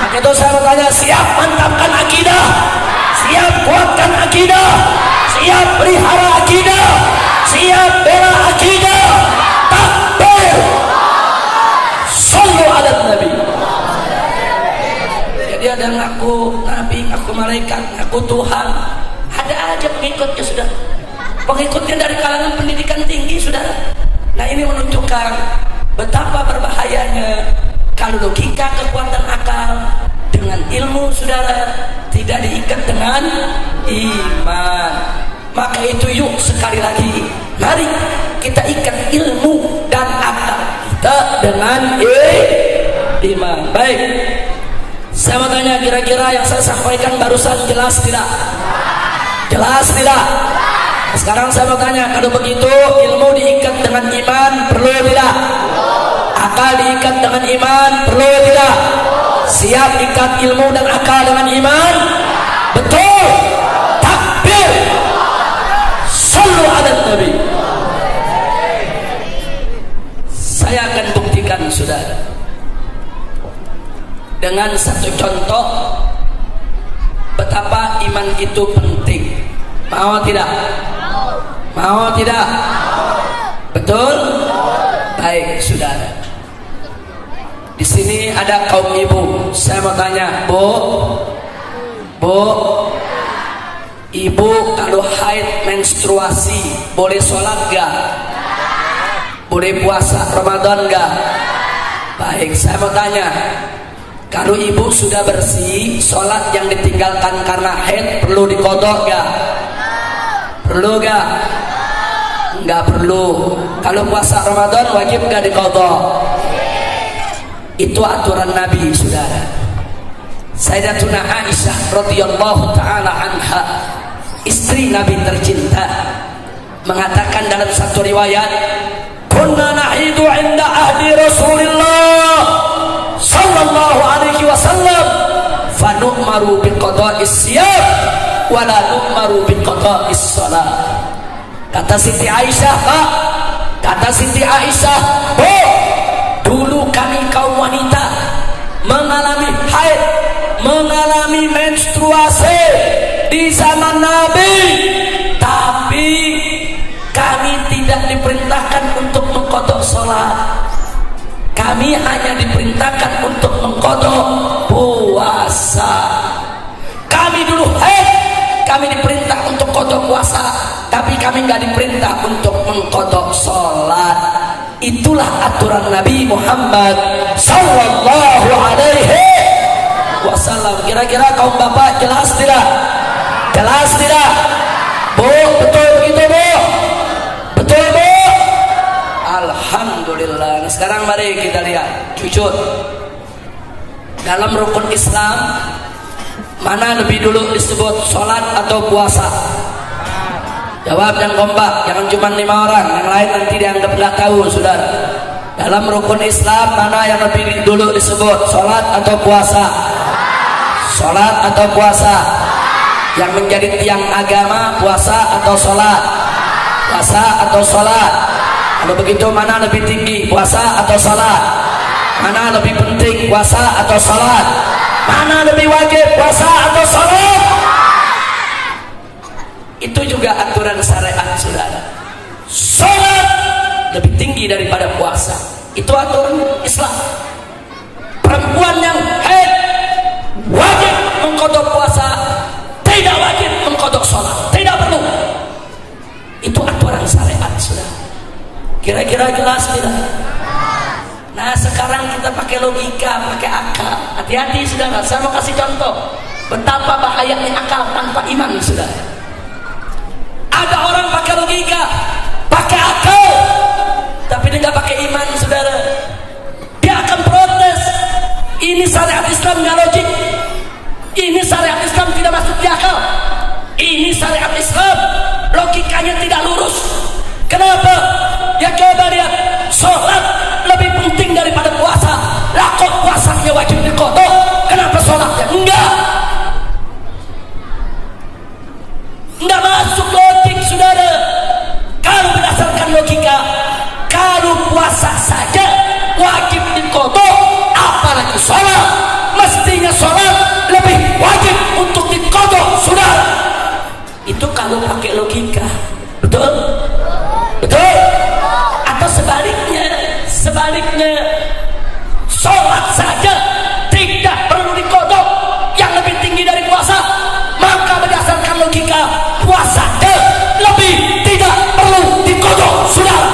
Maka itu saya mau tanya, siap mantapkan akidah? Siap kuatkan akidah? Siap pelihara akidah? Siap bela akidah? Takbir! Sallu ala Nabi. Jadi ada ngaku Nabi, ngaku malaikat, ngaku Tuhan. Ada aja pengikutnya, sudah. Pengikutnya dari kalangan pendidikan tinggi, sudah. Nah, ini menunjukkan betapa berbahayanya kalau logika, kekuatan akal dengan ilmu, saudara, tidak diikat dengan iman. Maka itu yuk sekali lagi, mari kita ikat ilmu dan akal kita dengan iman. Baik, saya mau tanya, kira-kira yang saya sampaikan barusan jelas tidak? Jelas tidak? Sekarang saya mau tanya, kalau begitu ilmu diikat dengan iman perlu tidak? Akal diikat dengan iman perlu tidak? Siap ikat ilmu dan akal dengan iman? Betul. Takbir. Sallu ala Nabi. Saya akan buktikan, saudara, dengan satu contoh betapa iman itu penting. Mau tidak? Mau tidak? Betul? Baik, saudara. Di sini ada kaum ibu. Saya mau tanya, Bu, ibu kalau haid menstruasi boleh sholat gak? Boleh puasa Ramadan gak? Baik, saya mau tanya, kalau ibu sudah bersih, sholat yang ditinggalkan karena haid perlu diqodok gak? Perlu gak? Enggak perlu. Kalau puasa Ramadan wajib gak diqodok? Itu aturan Nabi, saudara. Sayyidatuna Aisyah radhiyallahu taala anha, istri Nabi tercinta, mengatakan dalam satu riwayat, kunna nahidu inda ahdi Rasulillah sallallahu alaihi wasallam fa nu'maru bi qada'is siyam wa la nu'maru bi qada'is shalah. Kata Siti Aisyah, Pak, kata Siti Aisyah, dulu kami kaum wanita mengalami haid, mengalami menstruasi, di zaman Nabi, tapi kami tidak diperintahkan untuk mengqadha salat. Kami hanya diperintahkan untuk mengqadha puasa. Kami dulu kami diperintah untuk qadha puasa, tapi kami nggak diperintah untuk mengqadha salat. Itulah aturan Nabi Muhammad sallallahu alaihi wasallam. Kira-kira kaum bapak jelas tidak? Jelas tidak? Bu, betul begitu Bu? Betul Bu? Alhamdulillah. Nah, sekarang mari kita lihat jujur, dalam rukun Islam mana lebih dulu disebut sholat atau puasa? Jawab yang kompak, jangan cuma 5 orang, yang lain nanti dianggap nggak tahu, saudara. Dalam rukun Islam mana yang lebih dulu disebut, sholat atau puasa? Sholat atau puasa? Yang menjadi tiang agama, puasa atau sholat? Puasa atau sholat? Kalau begitu mana lebih tinggi, puasa atau sholat? Mana lebih penting, puasa atau sholat? Mana lebih wajib, puasa atau sholat? Itu juga aturan syariat, saudara. Sholat lebih tinggi daripada puasa. Itu aturan Islam. Perempuan yang haid wajib mengqadha puasa, tidak wajib mengqadha sholat, tidak perlu. Itu aturan syariat, saudara. Kira-kira jelas tidak? Nah, sekarang kita pakai logika, pakai akal. Hati-hati, saudara. Saya mau kasih contoh betapa bahayanya akal tanpa iman, saudara. Ada orang pakai logika, pakai akal, tapi dia nggak pakai iman, saudara. Dia akan protes. Ini syariat Islam nggak logik. Ini syariat Islam tidak masuk di akal. Ini syariat Islam logikanya tidak lurus. Kenapa? Ya coba lihat, sholat lebih penting daripada puasa. Lah kok puasanya wajib diqadha? Kenapa sholatnya enggak? Enggak masuk logik, saudara. Kalau berdasarkan logika, kalau puasa saja wajib diqadha, apalagi sholat. Mestinya sholat lebih wajib untuk diqadha, saudara. Itu kalau pakai logika. Betul? Betul? Atau sebaliknya sholat saja tidak perlu diqadha, yang lebih tinggi dari puasa. Maka berdasarkan logika, puasa lebih tidak perlu diqadha, saudara.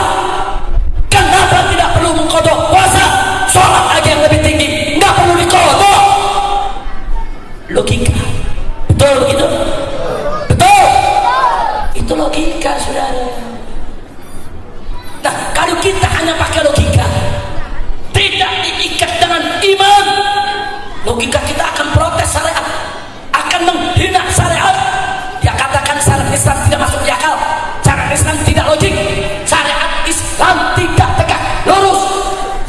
Kenapa tidak perlu mengqadha puasa? Sholat aja yang lebih tinggi, nggak perlu diqadha. Logika. Betul begitu? Betul? Itu logika, saudara. Nah, kalau kita hanya pakai logika, tidak diikat dengan iman, logika kita akan protes syariat, akan menghina syariat. Dia katakan syariat Islam tidak masuk di akal, syariat Islam tidak logik, syariat Islam tidak tegak lurus,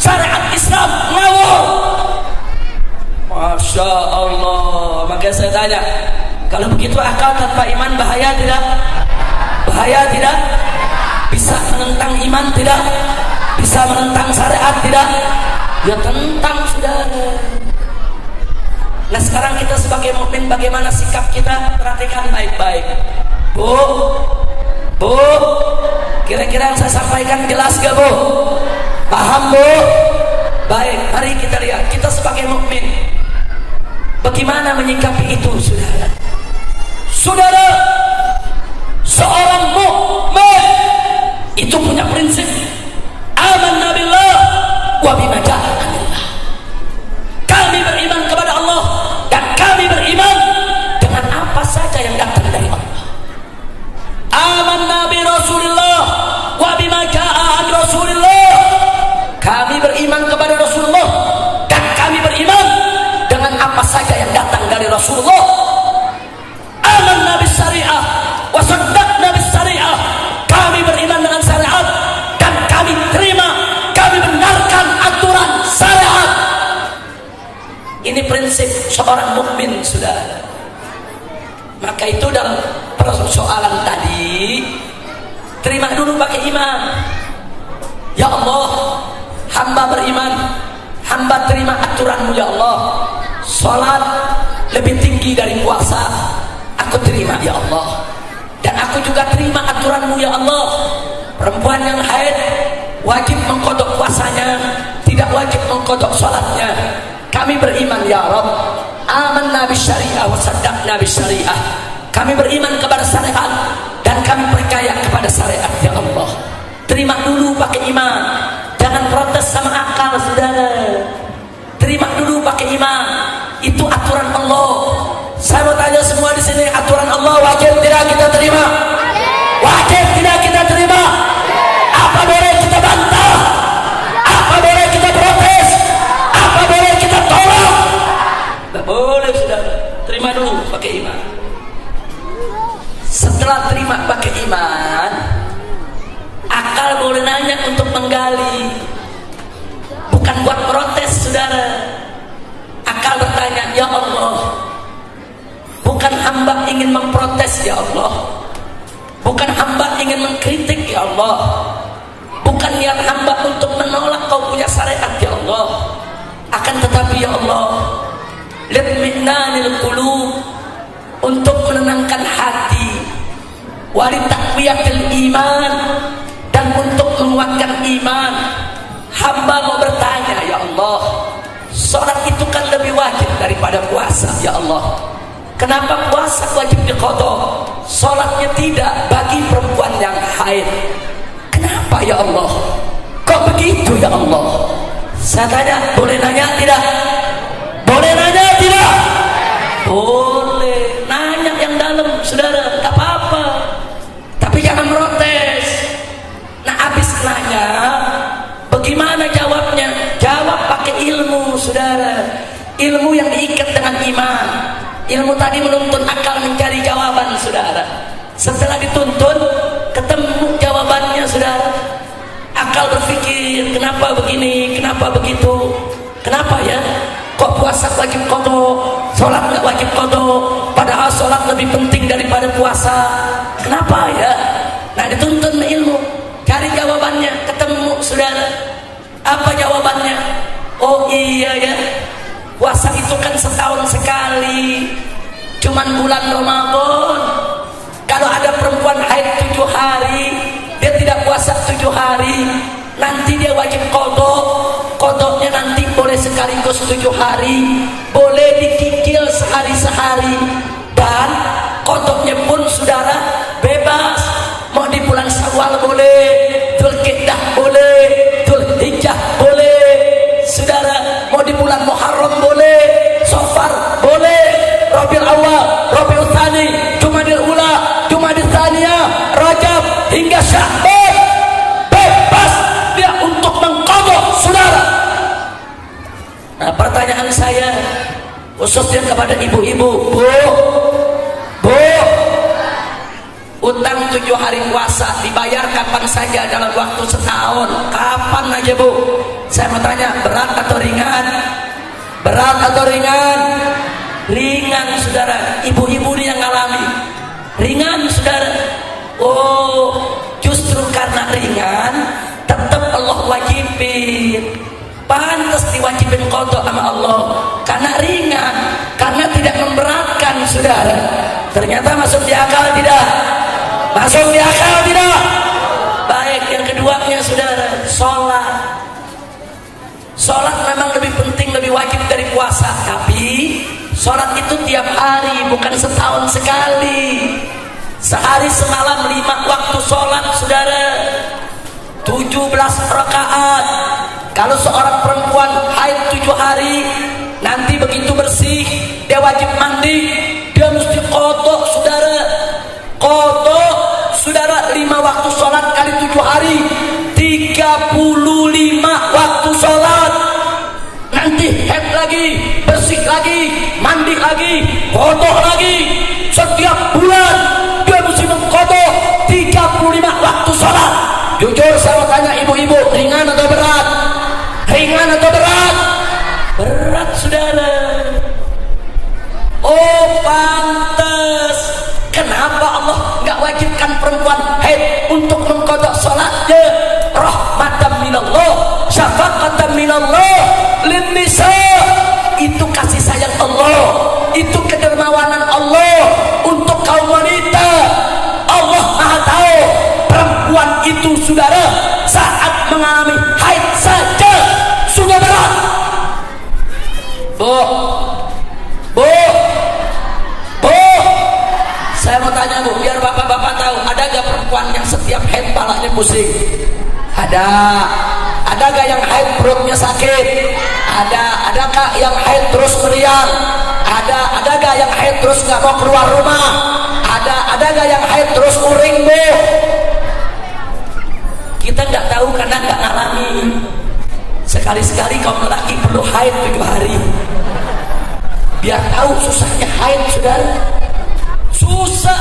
syariat Islam ngawur. Masya Allah. Maka saya tanya, kalau begitu akal tanpa iman bahaya tidak? Bahaya tidak? Bisa menentang iman tidak? Bisa menentang syariat tidak? Ya tentang, saudara. Nah, sekarang kita sebagai mukmin bagaimana sikap kita? Perhatikan baik-baik. Bu, kira-kira yang saya sampaikan jelas gak, Bu? Paham, Bu? Baik, mari kita lihat. Kita sebagai mukmin bagaimana menyikapi itu, saudara? Saudara, seorang mukmin itu punya prinsip amanna billah wa bima ja'a anillah. Kami beriman kepada Allah dan kami beriman dengan apa saja yang datang dari Allah. Amanna bi Rasulillah wa bima ja'a an Rasulillah. Kami beriman kepada Rasulullah dan kami beriman dengan apa saja yang datang dari Rasulullah. Amanna bis syariah wa saddaqna bis syariah. Kami beriman dengan syariat dan kami terima, kami benarkan aturan syariat. Ini prinsip seorang mukmin, saudara. Maka itu dalam persoalan tadi, terima dulu pakai iman. Ya Allah, hamba beriman, hamba terima aturanmu ya Allah. Salat lebih tinggi dari puasa. Aku aku terima ya Allah, dan aku juga terima aturanmu ya Allah. Perempuan yang haid wajib mengkodok puasanya, tidak wajib mengkodok sholatnya. Kami beriman ya Rabb, amanna bisyariah wa saddaqna bisyariah. Kami beriman kepada syariat dan kami percaya kepada syariat ya Allah. Terima dulu pakai iman, jangan protes sama akal saudara. Terima dulu pakai iman, itu aturan Allah. Saya mau tanya semua di sini, aturan Allah wajib tidak kita terima? Wajib tidak kita terima? Apa boleh kita bantah? Apa boleh kita protes? Apa boleh kita tolak? Tidak boleh saudara. Terima dulu pakai iman. Setelah terima pakai iman, akal boleh nanya untuk menggali, bukan buat protes saudara. Akal bertanya, ya Allah, bukan hamba ingin memprotes ya Allah, bukan hamba ingin mengkritik ya Allah, bukan niat hamba untuk menolak kau punya syariat ya Allah. Akan tetapi ya Allah, litminanil qulub, untuk menenangkan hati, walitakwiyatil iman, dan untuk menguatkan iman, hamba mau bertanya ya Allah, sholat itu kan lebih wajib daripada puasa ya Allah. Kenapa puasa wajib diqadha, sholatnya tidak bagi perempuan yang haid? Kenapa ya Allah? Kok begitu ya Allah? Saya tanya, boleh nanya tidak? Boleh nanya tidak? Boleh nanya yang dalam saudara, tak apa-apa, tapi jangan protes. Nah habis nanya, bagaimana jawabnya? Jawab pakai ilmu saudara, ilmu yang diikat dengan iman. Ilmu tadi menuntun akal mencari jawaban saudara. Setelah dituntun, ketemu jawabannya saudara. Akal berpikir, kenapa begini, kenapa begitu, kenapa ya? Kok puasa wajib qadha, sholat nggak wajib qadha, padahal sholat lebih penting daripada puasa. Kenapa ya? Nah dituntun ilmu, cari jawabannya, ketemu saudara. Apa jawabannya? Oh iya ya, puasa itu kan setahun sekali, cuman bulan Ramadan. Kalau ada perempuan haid 7 hari, dia tidak puasa 7 hari, nanti dia wajib qadha. Qadhanya nanti boleh sekaligus 7 hari, boleh dicicil sehari-sehari, dan qadhanya pun saudara bebas. Mau di bulan Syawal boleh, Dzulqa'dah boleh, Dzulhijjah boleh saudara, mau di bulan Muharram boleh, Safar boleh, Rabiul Awal, Rabiul Tsani, Jumadil Ula, Jumadil Tsaniyah, Rajab hingga Sya'ban, bebas dia untuk mengqadha saudara. Nah pertanyaan saya khususnya kepada ibu-ibu, Bu, utang 7 hari puasa dibayar kapan saja dalam waktu setahun, kapan aja Bu. Saya mau tanya, berat atau ringan? Berat atau ringan? Ringan saudara. Ibu-ibu ini yang ngalami ringan saudara. Oh justru karena ringan tetap Allah wajibin, pantas diwajibin qadha sama Allah karena ringan, karena tidak memberatkan saudara. Ternyata masuk di akal tidak? Masuk di akal tidak? Baik, yang keduanya saudara, sholat. Sholat memang lebih penting, lebih wajib dari puasa, tapi sholat itu tiap hari, bukan setahun sekali. Sehari semalam 5 waktu sholat saudara, 17 rakaat. Kalau seorang perempuan haid 7 hari, nanti begitu bersih dia wajib mandi, dia mesti qadha saudara. Qadha saudara 5 waktu sholat kali 7 hari, 35 waktu sholat. Nanti haid lagi, bersih lagi, mandi lagi, qadha lagi. Setiap bulan dia mesti mengqadha 35 waktu sholat. Jujur saya mau tanya ibu-ibu, ringan atau berat? Ringan atau berat? Berat saudara. Oh pantas, kenapa Allah nggak wajibkan perempuan haid untuk mengqadha sholatnya? tanya Bu, biar bapak-bapak tahu, ada gak perempuan yang setiap haid palanya pusing? Ada. Ada gak yang haid perutnya sakit? Ada. Adakah yang haid terus meriang? Ada. Ada gak yang haid terus gak mau keluar rumah? Ada. Ada gak yang haid terus uring Bu? Kita nggak tahu karena nggak ngalami. Sekali-sekali kaum lelaki perlu haid 7 hari biar tahu susahnya haid, saudara. Susah.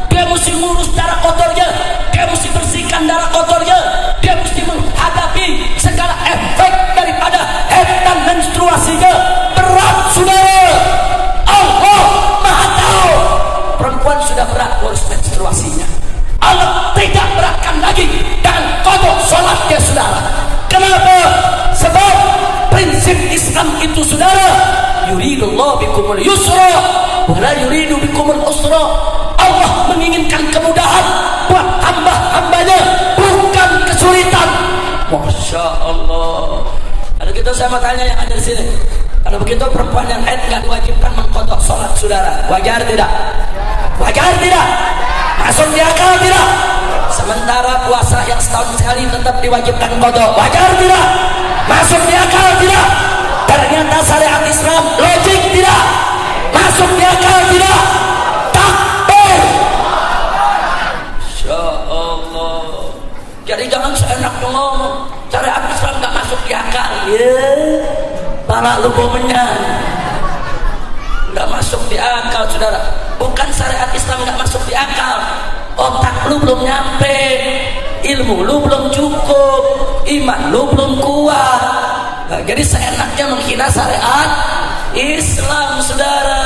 Dia mesti ngurus darah kotornya, dia mesti bersihkan darah kotornya, dia mesti menghadapi segala efek daripada haid dan menstruasinya. Berat, saudara. Allah Maha tahu. Perempuan sudah berat ngurus menstruasinya, Allah tidak beratkan lagi dan kodok sholatnya, saudara. Kenapa? Sebab prinsip Islam itu, saudara, yuridullah bikumul yusra wala yuridu bikumul usra. Allah menginginkan kemudahan buat hamba-hambanya, bukan kesulitan. Masya Allah. Kalau gitu saya mau tanya yang ada di sini, kalau begitu perempuan yang haid nggak diwajibkan mengkodok sholat, saudara, wajar tidak? Wajar tidak? Masuk di akal tidak? Sementara puasa yang setahun sekali tetap diwajibkan kodok, wajar tidak? Masuk di akal tidak? Ternyata syariat Islam logik tidak? Masuk di akal tidak? Takbir. Insya Allah. Jadi jangan seenaknya ngomong syariat Islam gak masuk di akal. Para lubuhnya gak masuk di akal, saudara. Bukan syariat Islam gak masuk di akal, otak lu belum nyampe, ilmu lu belum cukup, iman lu belum kuat. Nah, jadi seenaknya menghina syariat Islam, saudara.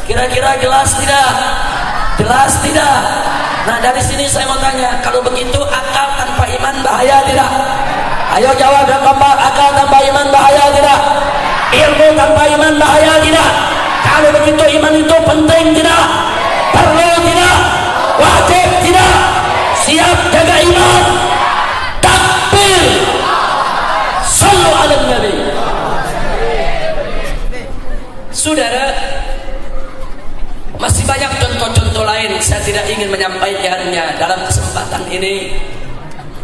Kira-kira jelas tidak? Jelas tidak? Nah, dari sini saya mau tanya, kalau begitu akal tanpa iman bahaya tidak? Ayo jawab yang keempat, akal tanpa iman bahaya tidak? Ilmu tanpa iman bahaya tidak? Kalau begitu iman itu penting tidak? Perlu tidak? Wajib tidak? Siap jaga iman? Takbir. Sallu ala Nabi. Saudara, masih banyak contoh-contoh lain, saya tidak ingin menyampaikannya dalam kesempatan ini.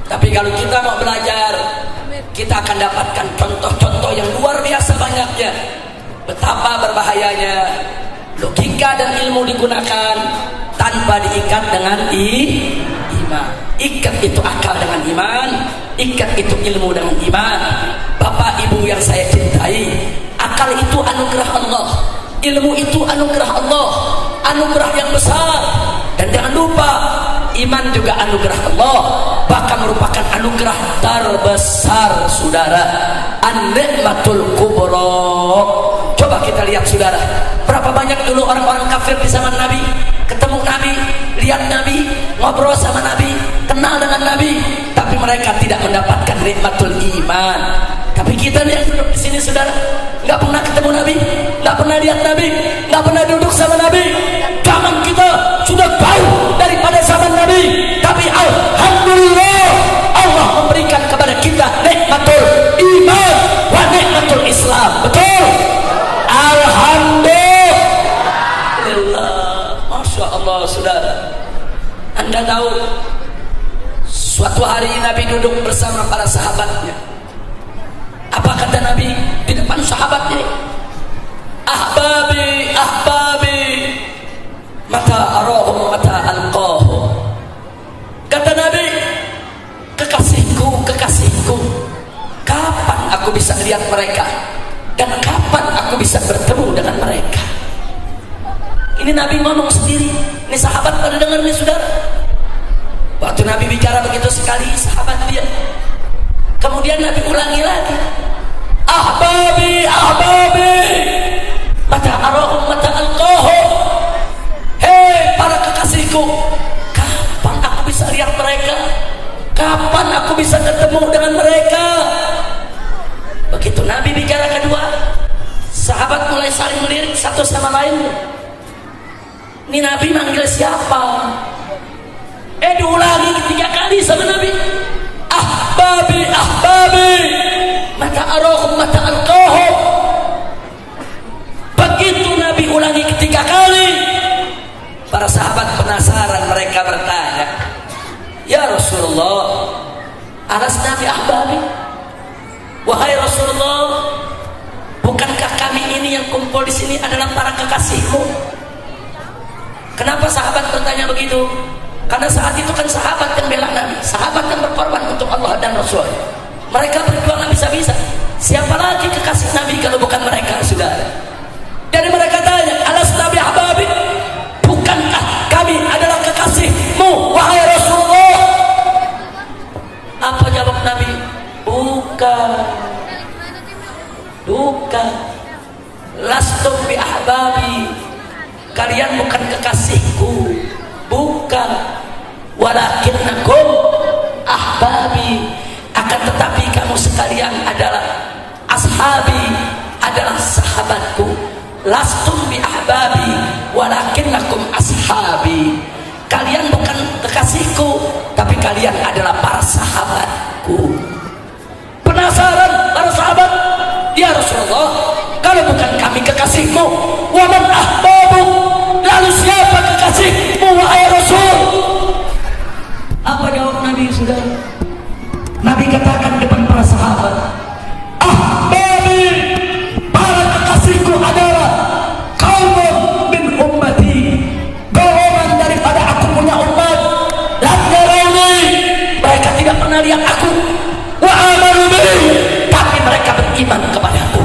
Tapi kalau kita mau belajar, kita akan dapatkan contoh-contoh yang luar biasa banyaknya. Betapa berbahayanya logika dan ilmu digunakan tanpa diikat dengan iman. Ikat itu akal dengan iman, ikat itu ilmu dengan iman. Bapak ibu yang saya cintai, akal itu anugerah Allah, ilmu itu anugerah Allah, anugerah yang besar. Dan jangan lupa, iman juga anugerah Allah, bahkan merupakan anugerah terbesar, saudara. An-ni'matul kubra. Coba kita lihat, saudara, berapa banyak dulu orang-orang kafir di zaman Nabi ketemu Nabi, lihat Nabi, ngobrol sama Nabi, kenal dengan Nabi, tapi mereka tidak mendapatkan nikmatul iman. Tapi kita yang duduk di sini, saudara, nggak pernah ketemu Nabi, nggak pernah lihat Nabi, nggak pernah duduk sama Nabi. Zaman kita sudah jauh daripada zaman Nabi, tapi alhamdulillah Allah memberikan kepada kita nikmatul iman wa nikmatul Islam. Betul? Alhamdulillah. Masya Allah, saudara. Anda tahu, suatu hari Nabi duduk bersama para sahabatnya. Apa kata Nabi di depan sahabatnya? Ahbabi, ahbabi, mata arahum, mata alqahum. Kata Nabi, kekasihku, kekasihku, kapan aku bisa lihat mereka dan kapan aku bisa bertemu dengan mereka? Ini Nabi ngomong sendiri, ini sahabat pada dengar nih, saudara. Waktu Nabi bicara begitu sekali, sahabat dia. Kemudian Nabi ulangi lagi, ahbabi, ahbabi, mata arahum, mata alqahum. Hei para kekasihku, kapan aku bisa lihat mereka, kapan aku bisa ketemu dengan mereka? Begitu Nabi bicara kedua, sahabat mulai saling melirik satu sama lain. Ini Nabi manggil siapa? Diulangi ketiga kali sama Nabi, ahbabi, ahbabi, mata arahum, mata alqahum. Begitu Nabi ulangi ketiga kali, para sahabat penasaran. mereka bertanya, ya Rasulullah, alasna bi ahbabi, wahai Rasulullah, bukankah kami ini yang kumpul di sini adalah para kekasihmu? Kenapa sahabat bertanya begitu? Karena saat itu kan sahabat yang bela Nabi, sahabat yang berkorban untuk Allah dan Rasul. Mereka berjuang bisa-bisa. Siapa lagi kekasih Nabi kalau bukan mereka, saudara? Jadi mereka tanya, alasna bi ahbabi, bukankah kami adalah kekasihmu, wahai Rasulullah? Apa jawab Nabi? Bukan. Lastum bi ahbabi, kalian bukan kekasihku, bukan. Walakinnakum ahbabi, akan tetapi kamu sekalian adalah ashabi, adalah sahabatku. Lastum bi ahbabi walakinnakum ashabi, kalian bukan kekasihku, tapi kalian adalah para sahabatku. Penasaran para sahabat, ya Rasulullah, kalau bukan kami kekasihmu, wa man ahbabu, lalu siapa kekasihmu wahai Rasul? Apa jawab Nabi, saudara? Nabi katakan depan para sahabat, ahbabi, para kekasihku adalah kaumun min ummati, golongan daripada aku punya umat. Lam yarawni, mereka tidak pernah lihat aku, wa amanu bi, tapi mereka beriman kepadaku.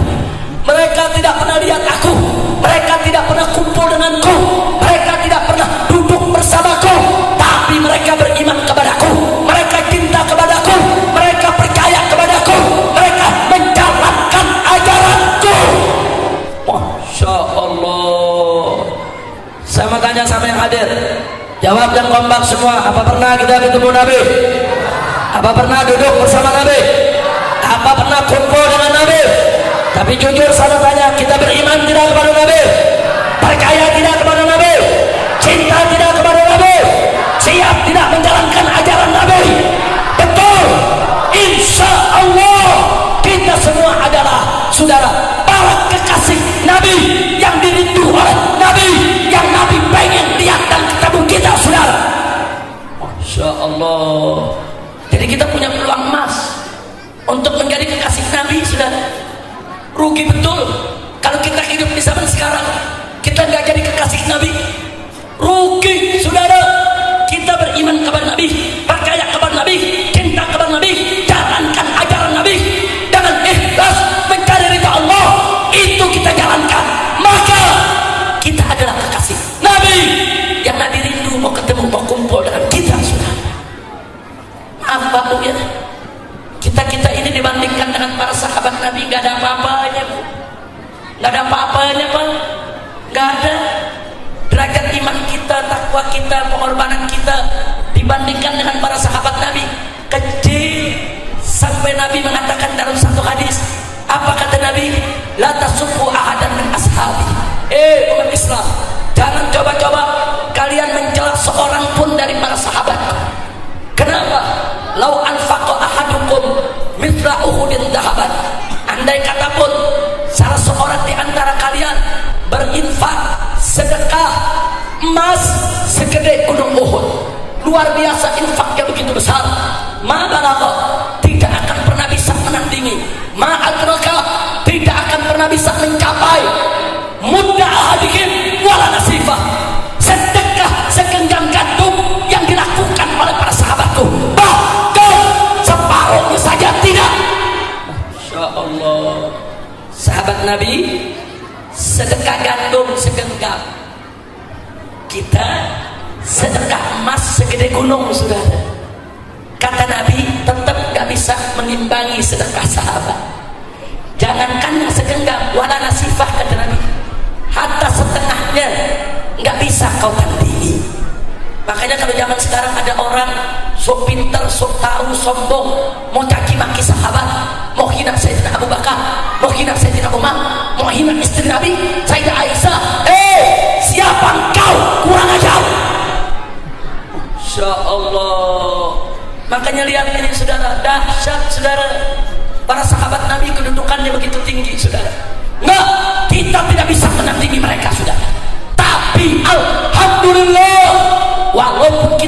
Mereka tidak pernah lihat aku, mereka tidak pernah kumpul denganku, mereka tidak pernah duduk bersamaku, tapi mereka beriman kepadaku, mereka cinta kepadaku, mereka percaya kepadaku, mereka menjalankan ajaranku. Masya Allah. Saya mau tanya sama yang hadir, jawab yang kompak semua. Apa pernah kita ketemu Nabi? Apa pernah duduk bersama Nabi? Apa pernah kumpul dengan Nabi? Tapi jujur saya tanya, kita beriman tidak kepada Nabi? Percaya tidak kepada Nabi? Cinta tidak kepada Nabi? Siap tidak menjalankan ajaran Nabi? Betul. Insya Allah kita semua adalah saudara para kekasih Nabi, yang dirindu oleh Nabi, yang Nabi pengen lihat dan ketemu kita, saudara. Masya Allah. Jadi kita punya peluang emas untuk menjadi kekasih Nabi, saudara. Rugi betul kalau kita hidup di zaman sekarang kita nggak jadi kekasih Nabi. Rugi, saudara. Kita beriman kepada Nabi, percaya kepada Nabi, cinta kepada Nabi, jalankan ajaran Nabi dengan ikhlas mencari ridha Allah, itu kita jalankan, maka kita adalah kekasih Nabi yang Nabi rindu mau ketemu, mau kumpul dengan kita, saudara. Maaf Pak Bu ya, kita ini dibandingkan dengan para sahabat Nabi nggak ada apa-apanya, Bu. Nggak ada apa-apanya, Pak. Nggak ada. Derajat iman kita, takwa kita, pengorbanan kita dibandingkan dengan para sahabat Nabi kecil. Sampai Nabi mengatakan dalam satu hadis, apa kata Nabi? La tasubbu ahadan min ashabi. Umat Islam, jangan coba-coba kalian mencela seorang pun dari para sahabat. Kenapa? Lau anfaqa ahadukum mithla uhudin dhahaban, andai kata pun salah seorang di antara kalian berinfak sedekah emas segede gunung Uhud, luar biasa infaknya begitu besar, ma balagha, tidak akan pernah bisa menandingi, ma adraka, tidak akan pernah bisa mencapai mudda ahadikum wala nasifah, sedekah segenggam gandum yang dilakukan oleh para sahabatku, bahkan separuhnya saja tidak. Masya Allah. Sahabat Nabi sedekah gandum segenggam, kita sedekah emas segede gunung, saudara. Kata Nabi tetap gak bisa menimbangi sedekah sahabat. Jangankan yang segenggam, wala nasifah, kata Nabi, hatta setengahnya gak bisa kau tandingi. Makanya kalau zaman sekarang ada orang sok pinter, sok tahu, sombong, mau caci maki sahabat, mau hina Sayyidina Abu Bakar, mau hina Sayyidina Umar, mau hina istri Nabi Sayyidah Aisyah. Siapa engkau? Kurang ajar. Insya Allah. Makanya lihat ini, saudara, dahsyat, saudara. Para sahabat Nabi kedudukannya begitu tinggi, saudara. Nah, kita tidak bisa menandingi mereka, saudara. Tapi alhamdulillah, walaupun kita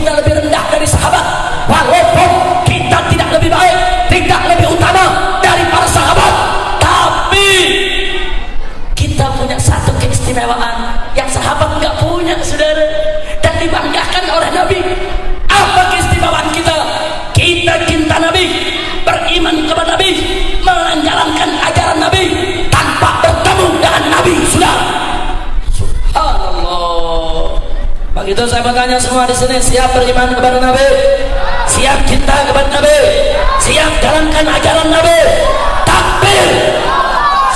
Begitu saya bertanya semua di sini, siap beriman kepada Nabi? Siap cinta kepada Nabi? Siap jalankan ajaran Nabi? Takbir!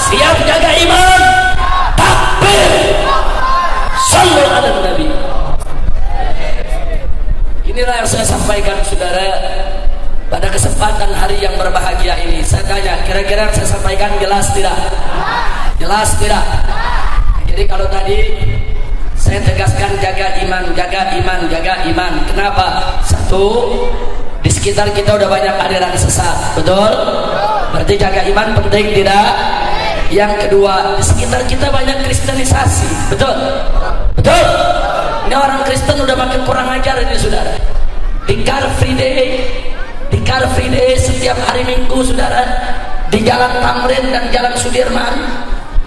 Siap jaga iman? Takbir! Sallu ala Nabi. Inilah yang saya sampaikan saudara pada kesempatan hari yang berbahagia ini. Saya tanya, kira-kira yang saya sampaikan jelas tidak? Jelas tidak? Jadi kalau tadi saya tegaskan jaga iman, jaga iman, jaga iman. Kenapa? Satu, di sekitar kita udah banyak aliran sesat, betul? Berarti jaga iman penting tidak? Yang kedua, di sekitar kita banyak kristenisasi, betul? Betul? Ini orang Kristen udah makin kurang ajar ini saudara. Di Car Free Day setiap hari Minggu saudara, di Jalan Tamrin dan Jalan Sudirman,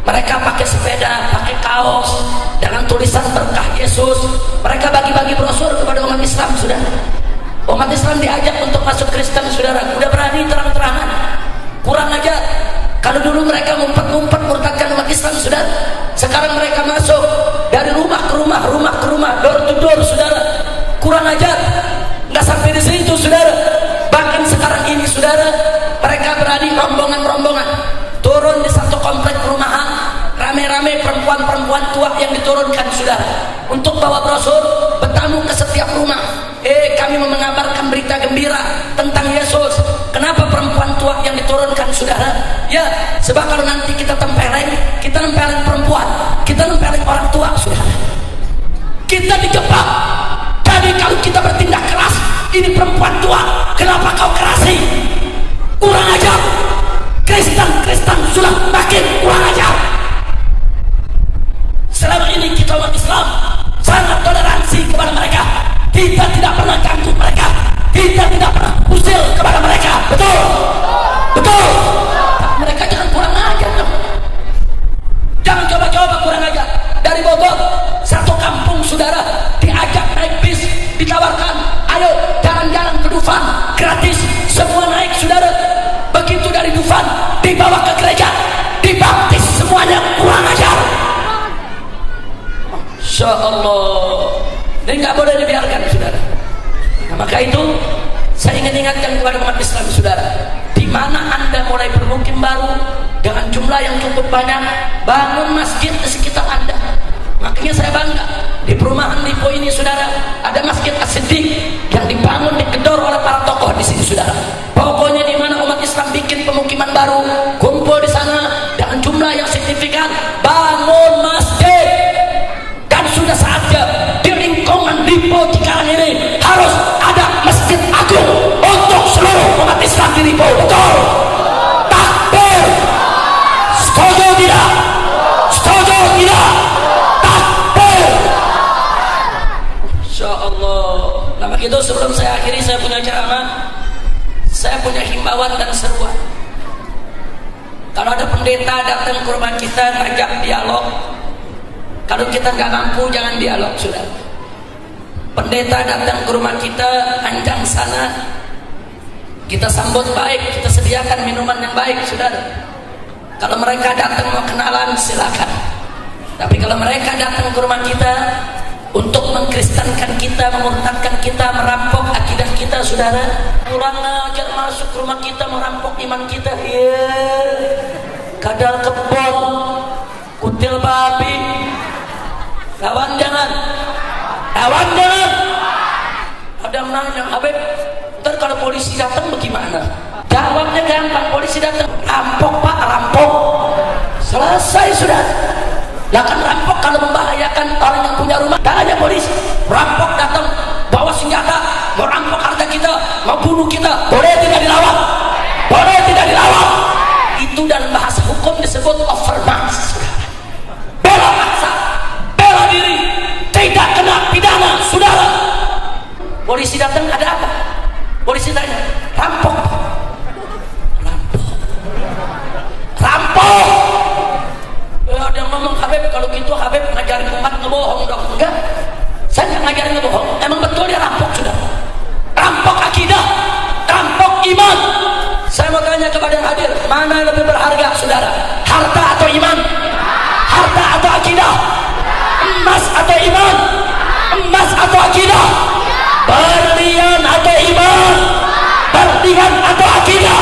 mereka pakai sepeda, pakai kaos dengan tulisan berkah Yesus. Mereka bagi-bagi brosur kepada umat Islam, saudara. Umat Islam diajak untuk masuk Kristen, saudara. Udah berani terang-terangan. Kurang aja. Kalau dulu mereka ngumpet-ngumpet murtadkan umat Islam, saudara. Sekarang mereka masuk dari rumah ke rumah, rumah ke rumah, door to door, saudara. Kurang ajar. Nggak sampai di situ, saudara. Bahkan sekarang ini, saudara, mereka berani rombongan-rombongan turun di satu komplek perumahan, rame-rame perempuan-perempuan tua yang diturunkan saudara untuk bawa brosur, bertamu ke setiap rumah. Kami mau mengabarkan berita gembira tentang Yesus. Kenapa perempuan tua yang diturunkan saudara? Ya, sebab kalau nanti kita tempeleng perempuan, kita nempeleng orang tua saudara, kita dijebak. Jadi kalau kita bertindak keras, ini perempuan tua, kenapa kau kerasi? Kurang ajar. Kristen sudah makin kurang ajar. Selama ini kita umat Islam sangat toleransi kepada mereka. Kita tidak pernah ganggu mereka. Kita tidak pernah usil kepada mereka. Betul? Betul? Mereka jangan kurang ajar. Jangan coba-coba kurang ajar. Dari Bogor, satu kampung saudara diajak naik bis, ditawarkan, ayo jalan-jalan ke Dufan, gratis, semua naik saudara. Begitu dari Dufan dibawa ke gereja, dibaptis, semuanya kurang ajar. Masya Allah, ini nggak boleh dibiarkan saudara. Nah, maka itu saya ingin ingatkan kepada umat Islam saudara, di mana anda mulai bermukim baru dengan jumlah yang cukup banyak, bangun masjid di sekitar anda. Makanya saya bangga di perumahan Lipo ini saudara, ada masjid As-Siddiq yang dibangun, digedor oleh para tokoh di sini saudara. Pokoknya di mana umat Islam bikin pemukiman baru, kumpul di sana dengan jumlah yang signifikan, bangun masjid. Dan sudah saatnya di lingkungan Lipo Cikarang ini harus ada masjid agung untuk seluruh umat Islam di Lipo. Betul? Takbir. Setuju tidak? Setuju tidak? Takbir. Insya Allah. Nah begitu sebelum saya akhiri, saya punya ceramah, saya punya himbauan dan seruan. Kalau ada pendeta datang ke rumah kita ngajak dialog, kalau kita nggak mampu jangan dialog sudah. Pendeta datang ke rumah kita, anjang sana, kita sambut baik, kita sediakan minuman yang baik saudara. Kalau mereka datang mau kenalan silakan. Tapi kalau mereka datang ke rumah kita untuk mengkristenkan kita, memurtadkan kita, merampok akidah kita saudara, kurang ajar masuk ke rumah kita merampok iman kita. Kadal kebon, kutil babi, kawan jangan. Ada yang nanya, Habib, ntar kalau polisi datang bagaimana? Jawabnya gampang, polisi datang, rampok pak, rampok, selesai sudah. Lah kan rampok kalau membahayakan orang yang punya rumah, tanya polisi. Rampok datang bawa senjata, mau rampok harta kita, mau bunuh kita, boleh tidak dilawan? Boleh tidak dilawan? Itu dalam bahasa hukum disebut overmatch. Bela paksa, bela diri, tidak kena pidana, saudara. Polisi datang ada apa? Polisi tanya, rampok, rampok. Ada yang ngomong, Habib kalau gitu Habib ngajarin umat ngebohong dong. Enggak, saya nggak ngajarin ngebohong. Emang betul dia rampok sudah. Rampok akidah, rampok iman. Saya mau tanya kepada yang hadir, mana yang lebih berharga saudara? Harta atau iman? Harta atau akidah? Emas atau iman? Emas kepentingan atau akidah?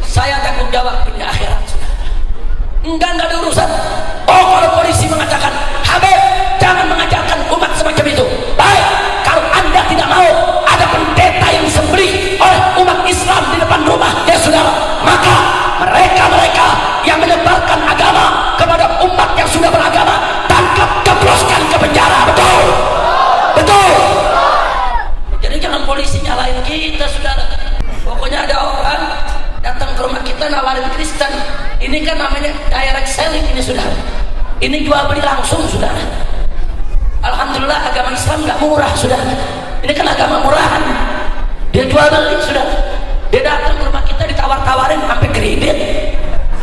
Saya tanggung jawab dunia akhirat, saudara. Enggak ada urusan. Oh, kalau polisi mengatakan Habib jangan mengajarkan umat semacam itu, baik. Kalau anda tidak mau ada pendeta yang disembelih oleh umat Islam di depan rumah, ya saudara, maka mereka yang menyebarkan agama kepada umat yang sudah beragama, tangkap, jebloskan ke penjara. Betul, betul. Jadi jangan polisi nyalain kita, saudara. Pokoknya ada orang datang ke rumah kita nawarin Kristen, ini kan namanya direct selling ini, saudara. Ini jual beli langsung, saudara. Alhamdulillah agama Islam nggak murah, saudara. Ini kan agama murahan. Dia jual beli, saudara. Dia datang ke rumah kita ditawar-tawarin sampai kredit.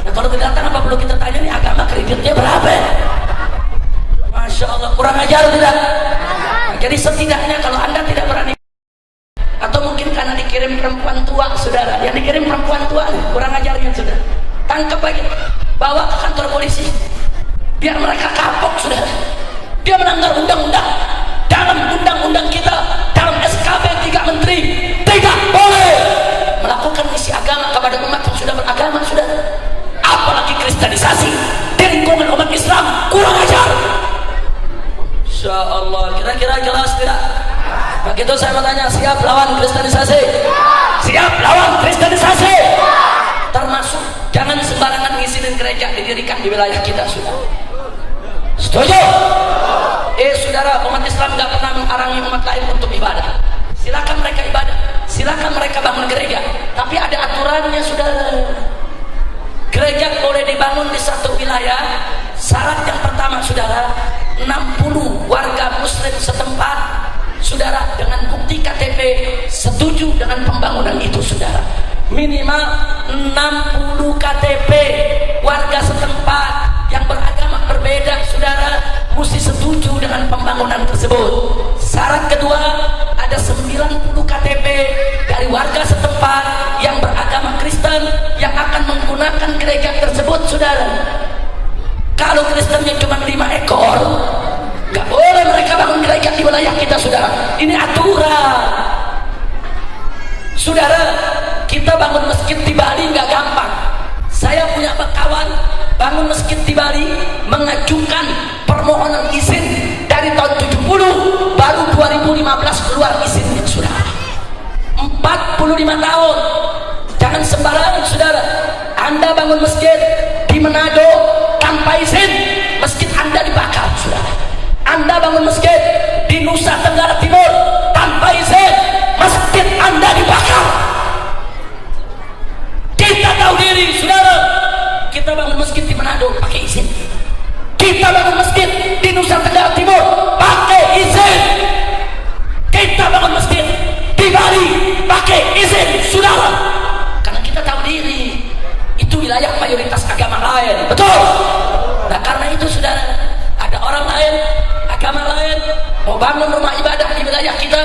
Nah, kalau dia datang apa perlu kita tanya nih agama kreditnya berapa? Masya Allah, kurang ajar tidak? Nah, jadi setidaknya kalau anda tidak berani, atau mungkin karena dikirim perempuan tua, saudara, yang dikirim perempuan tua kurang ajarnya, saudara, tangkap aja, bawa ke kantor polisi, biar mereka kapok, saudara. Dia melanggar undang-undang. Dalam undang-undang kita, dalam SKB 3 Menteri, tidak boleh melakukan misi agama kepada umat yang sudah beragama, saudara. Apalagi kristenisasi di lingkungan umat Islam, kurang ajar. Insya Allah, kira-kira jelas tidak? Begitu saya mau tanya, siap lawan kristenisasi? Siap lawan kristenisasi? Termasuk jangan sembarangan ngizinin gereja didirikan di wilayah kita, saudara. Setuju? Saudara, umat Islam nggak pernah menghalangi umat lain untuk ibadah. Silakan mereka ibadah, silakan mereka bangun gereja, tapi ada aturannya, saudara. Gereja boleh dibangun di satu wilayah. Syarat yang pertama, saudara, 60 warga muslim setempat, saudara, dengan bukti KTP setuju dengan pembangunan itu, saudara. Minimal 60 KTP warga setempat yang beragama berbeda, saudara, mesti setuju dengan pembangunan tersebut. Syarat kedua, ada 90 KTP dari warga setempat yang beragama Kristen yang akan menggunakan gereja tersebut, saudara. Kalau Kristennya cuma 5 ekor, nggak boleh mereka bangun gereja di wilayah kita, saudara. Ini aturan, saudara. Kita bangun masjid di Bali nggak gampang. Saya punya kawan bangun masjid di Bali, mengajukan permohonan izin dari tahun 70, baru 2015 keluar izinnya, saudara. 45 tahun. Jangan sembarangan, saudara. Anda bangun masjid di Manado tanpa izin, masjid Anda dibakar, saudara. Anda bangun masjid di Nusa Tenggara Timur tanpa izin, masjid Anda dibakar. Kita tahu diri, saudara. Kita bangun masjid di Manado pakai izin. Kita bangun masjid di Nusa Tenggara Timur pakai izin. Kita bangun masjid di Bali pakai izin, saudara. Karena kita tahu diri, itu wilayah mayoritas agama lain, betul. Nah, karena itu, saudara, ada orang lain, agama lain mau bangun rumah ibadah di wilayah kita,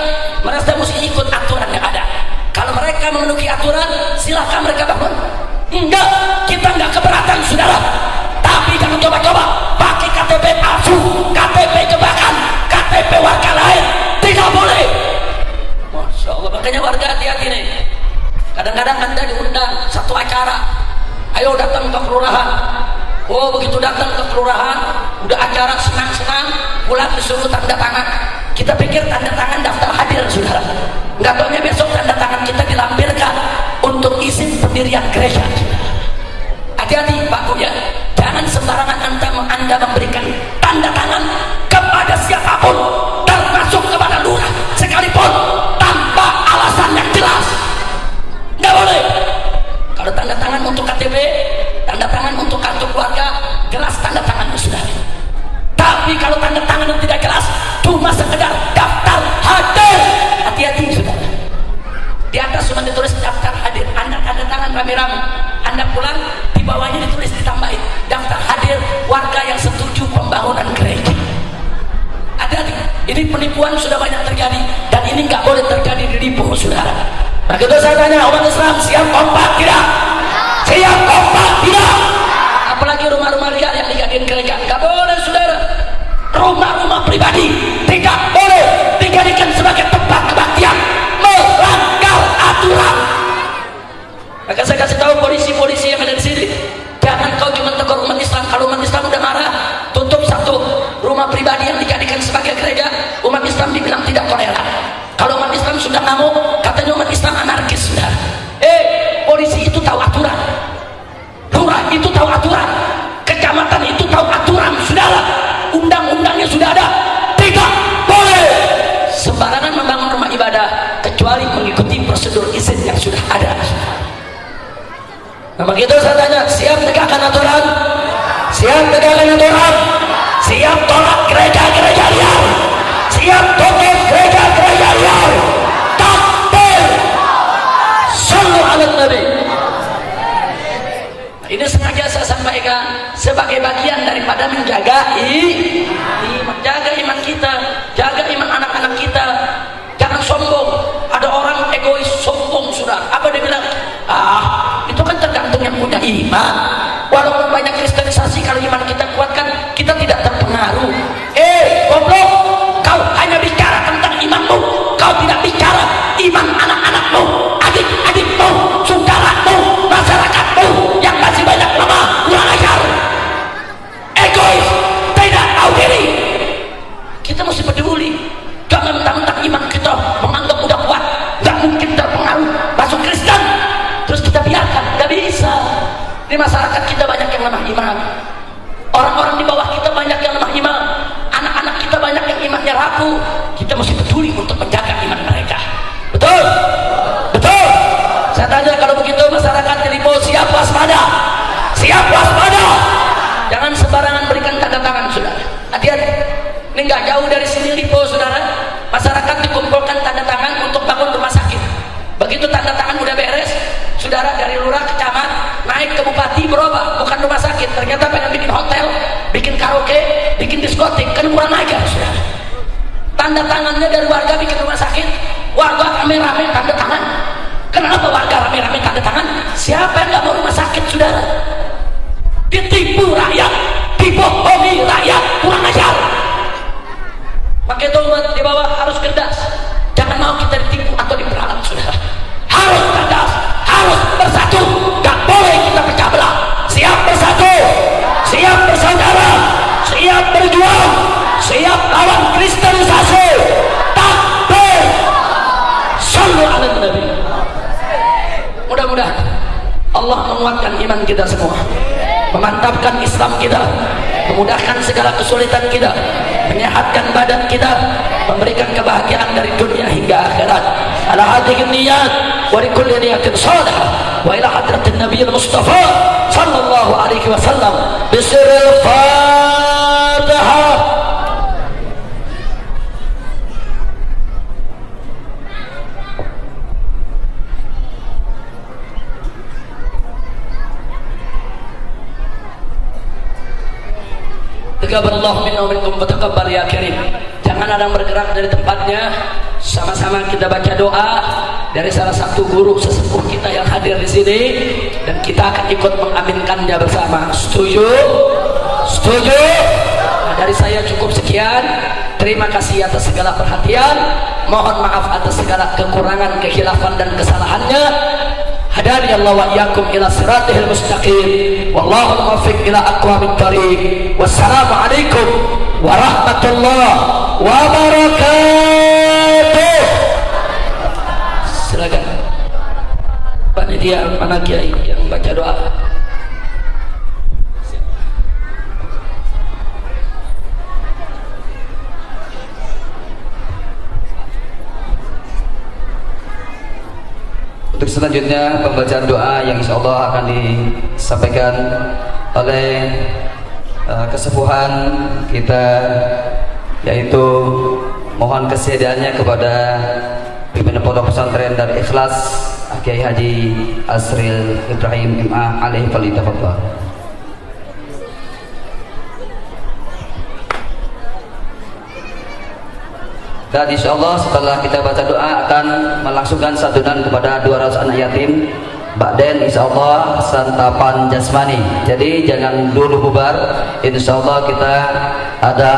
merasa mesti ikut aturan yang ada. Kalau mereka memenuhi aturan, silahkan mereka bangun. Enggak, kita enggak keberatan, saudara. Tapi jangan coba-coba pakai KTP palsu, KTP jebakan, KTP warga lain. Tidak boleh. Masya Allah, makanya warga hati-hati nih. Kadang-kadang Anda diundang satu acara, ayo datang ke kelurahan. Oh, begitu datang ke kelurahan, udah acara senang-senang, pulang disuruh tanda tangan. Kita pikir tanda tangan daftar hadir, saudara. Nggak taunya besok tanda tangan kita dilampirkan untuk izin pendirian gereja. Hati-hati, Pak Buya. Jangan sembarangan Anda memberikan tanda tangan kepada siapapun, termasuk kepada lurah sekalipun, tanpa alasan yang jelas. Nggak boleh. Kalau tanda tangan untuk KTP, tanda tangan untuk kartu keluarga, jelas tanda tangan, saudara. Tapi kalau tanda tangan yang tidak jelas, cuma sekedar daftar hadir, hati-hati, saudara. Di atas cuma ditulis daftar hadir, Anda tanda tangan rame-rame, Anda pulang, di bawahnya ditulis ditambahin daftar hadir warga yang setuju pembangunan gereja. Hati-hati, ini penipuan sudah banyak terjadi, dan ini nggak boleh terjadi di Lipo, saudara. Nah, gitu saya tanya, umat Islam siap kompak tidak? Siap kompak tidak? Apalagi rumah-rumah liar yang dijadiin gereja, nggak boleh, saudara. Rumah-rumah pribadi tidak boleh dijadikan sebagai tempat kebaktian, melanggar aturan Nah begitu saya tanya, siap tegakkan aturan? Siap tegakkan aturan? Siap tolak gereja-gereja liar? Siap tutup gereja-gereja liar? Takbir! Sallu ala Nabi. Ini sengaja saya sampaikan sebagai bagian daripada menjaga jaga iman kita, jaga iman anak-anak kita. Jangan sombong. Ada orang egois sombong sudah. Apa dia bilang? Itu kan tergantung yang punya iman. Walaupun banyak kristenisasi, kalau iman kita kuatkan, kita tidak terpengaruh. Goblok, kau hanya bicara tentang imanmu, kau tidak bicara iman anak-anakmu, adik-adikmu, saudaramu, masyarakat yang masih banyak lemah, kurang ajar, egois, tidak tahu diri. Kita mesti peduli. Jangan mentang-mentang iman kita menganggap udah kuat, nggak mungkin terpengaruh masuk Kristen, terus kita biarkan. Nggak bisa. Di masyarakat kita banyak yang lemah iman, orang-orang di bawah kita banyak yang lemah iman, anak-anak kita banyak yang imannya rapuh. Kita mesti peduli untuk menjaga iman mereka. Betul? Betul? Saya tanya, kalau begitu masyarakat di Lipo siap waspada? Siap waspada? Jangan sembarangan berikan tanda tangan, saudara. Hati-hati. Ini nggak jauh dari sini Lipo, saudara. Masyarakat dikumpulkan tanda tangan untuk bangun rumah sakit. Begitu tanda tangan udah beres, saudara, dari lurah ke camat naik ke bupati berubah, bukan rumah sakit. Ternyata pengen bikin hotel, bikin karaoke, bikin diskotik, kan kurang ajar, saudara. Tanda tangannya dari warga bikin rumah sakit, warga rame-rame tanda tangan. Kenapa warga rame-rame tanda tangan? Siapa yang nggak mau rumah sakit, saudara? Ditipu rakyat, dibohongi rakyat, kurang ajar. Maka itu umat di bawah harus cerdas. Jangan mau kita ditipu atau diperalat, saudara. Harus cerdas, harus bersatu. Gak boleh kita pecah belah. Siap bersatu, siap bersaudara, siap berjuang, siap lawan kristenisasi. Takbir! Sallu ala Nabi. Mudah-mudahan Allah menguatkan iman kita semua, memantapkan Islam kita, memudahkan segala kesulitan kita, menyehatkan badan kita, memberikan kebahagiaan dari dunia hingga akhirat. Ala hadhihi niyat wa likulli niyatin salihah wa ila hadratin nabiyil mustafa sallallahu alaihi wasallam bisiril Fatihah. Taqabbalallahu minna wa minkum wa taqabbal ya karim. Jangan ada yang bergerak dari tempatnya. Sama-sama kita baca doa dari salah satu guru sesepuh kita yang hadir di sini, dan kita akan ikut mengaminkannya bersama. Setuju? Setuju? Nah, dari saya cukup sekian. Terima kasih atas segala perhatian. Mohon maaf atas segala kekurangan, kekhilafan dan kesalahannya. Hadani Allah wa iyyakum ila siratihil mustaqim. Wallahu muwaffiq ila aqwamit thariq. Wassalamu alaikum warahmatullahi wabarakatuh. Silakan panitia, mana kiai yang baca doa. Untuk selanjutnya pembacaan doa yang insya Allah akan disampaikan oleh kesepuhan kita, yaitu mohon kesediaannya kepada pimpinan pondok pesantren Darul Ikhlas Kiai Haji Asril Ibrahim MA alaihi faliyatafadhal. Dan insya Allah setelah kita baca doa akan melangsungkan santunan kepada 200 anak yatim. Ba'den insya Allah santapan jasmani. Jadi jangan dulu bubar. Insya Allah kita ada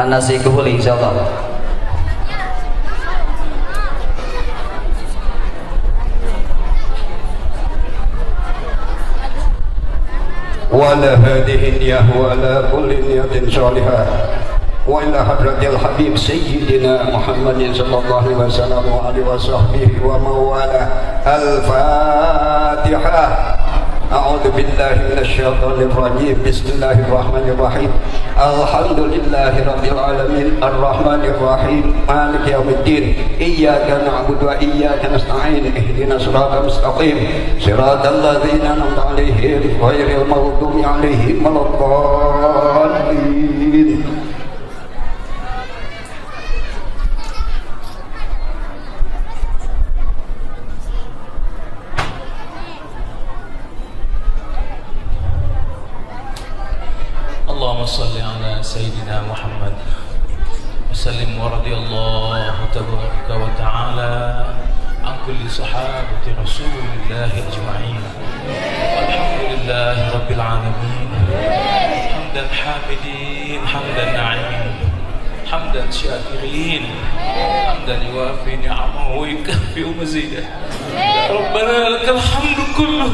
nasi kuhuli insya Allah. Wala hadhihi niyah wala kulli niyatin salihah. وإلى حضرة الحبيب سيدنا محمد صلى الله عليه وسلم وعلى وصحبه ومن والاه. الفاتحة. أعوذ بالله من الشيطان الرجيم بسم الله الرحمن الرحيم الحمد لله رب العالمين الرحمن الرحيم مالك يوم الدين إياك نعبد وإياك نستعين اهدنا الصراط المستقيم صراط الذين أنعمت عليهم غير المغضوب عليهم ولا الضالين. اللهم صل على سيدنا محمد وسلم ورضي الله تبارك وتعالى عن كل صحابة رسول الله أجمعين والحمد لله رب العالمين حمدا حامدين حمدا ناعمين حمدا شاكرين حمدا يوافي نعمه ويكفي مزيده. يا ربنا لك الحمد كله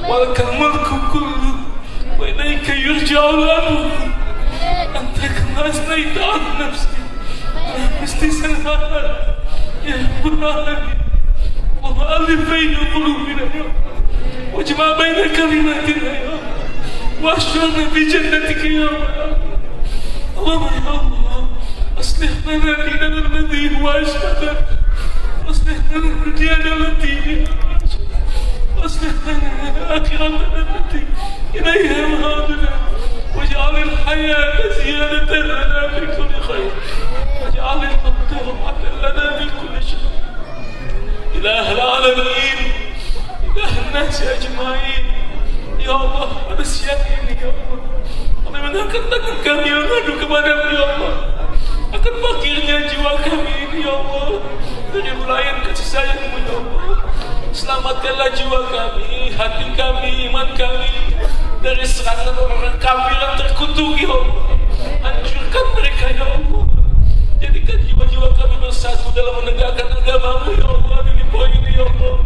ولك الملك كله وإليك يرجع الأمر. أنت كما أثنيت عن نفسي استثناء يا رب العالمين. اللهم ألف بين قلوبنا يا رب واجمع بين كلماتنا يا رب وأشرنا في جنتك يا رب. اللهم يا الله أصلح لنا ديننا الذي هو أشهد واصلح لنا دنيانا التي هي واصلح لنا آخرتنا التي إليها مآبنا واجعل الحياة زيادة لنا في كل خير واجعل الموت راحة لنا من كل شر. إله العالمين إله الناس أجمعين ya Allah, pada siang ini ya Allah kami mengangkat tangan kami yang mengadu kepadamu ya Allah akan fakirnya jiwa kami ini ya Allah dari belayan kasih sayangmu ya Allah. Selamatkanlah jiwa kami, hati kami, iman kami dari serangan orang kafir yang terkutuk ya Allah. Hancurkan mereka ya Allah. Jadikan jiwa-jiwa kami bersatu dalam menegakkan agamamu ya Allah. Di poin ini ya Allah.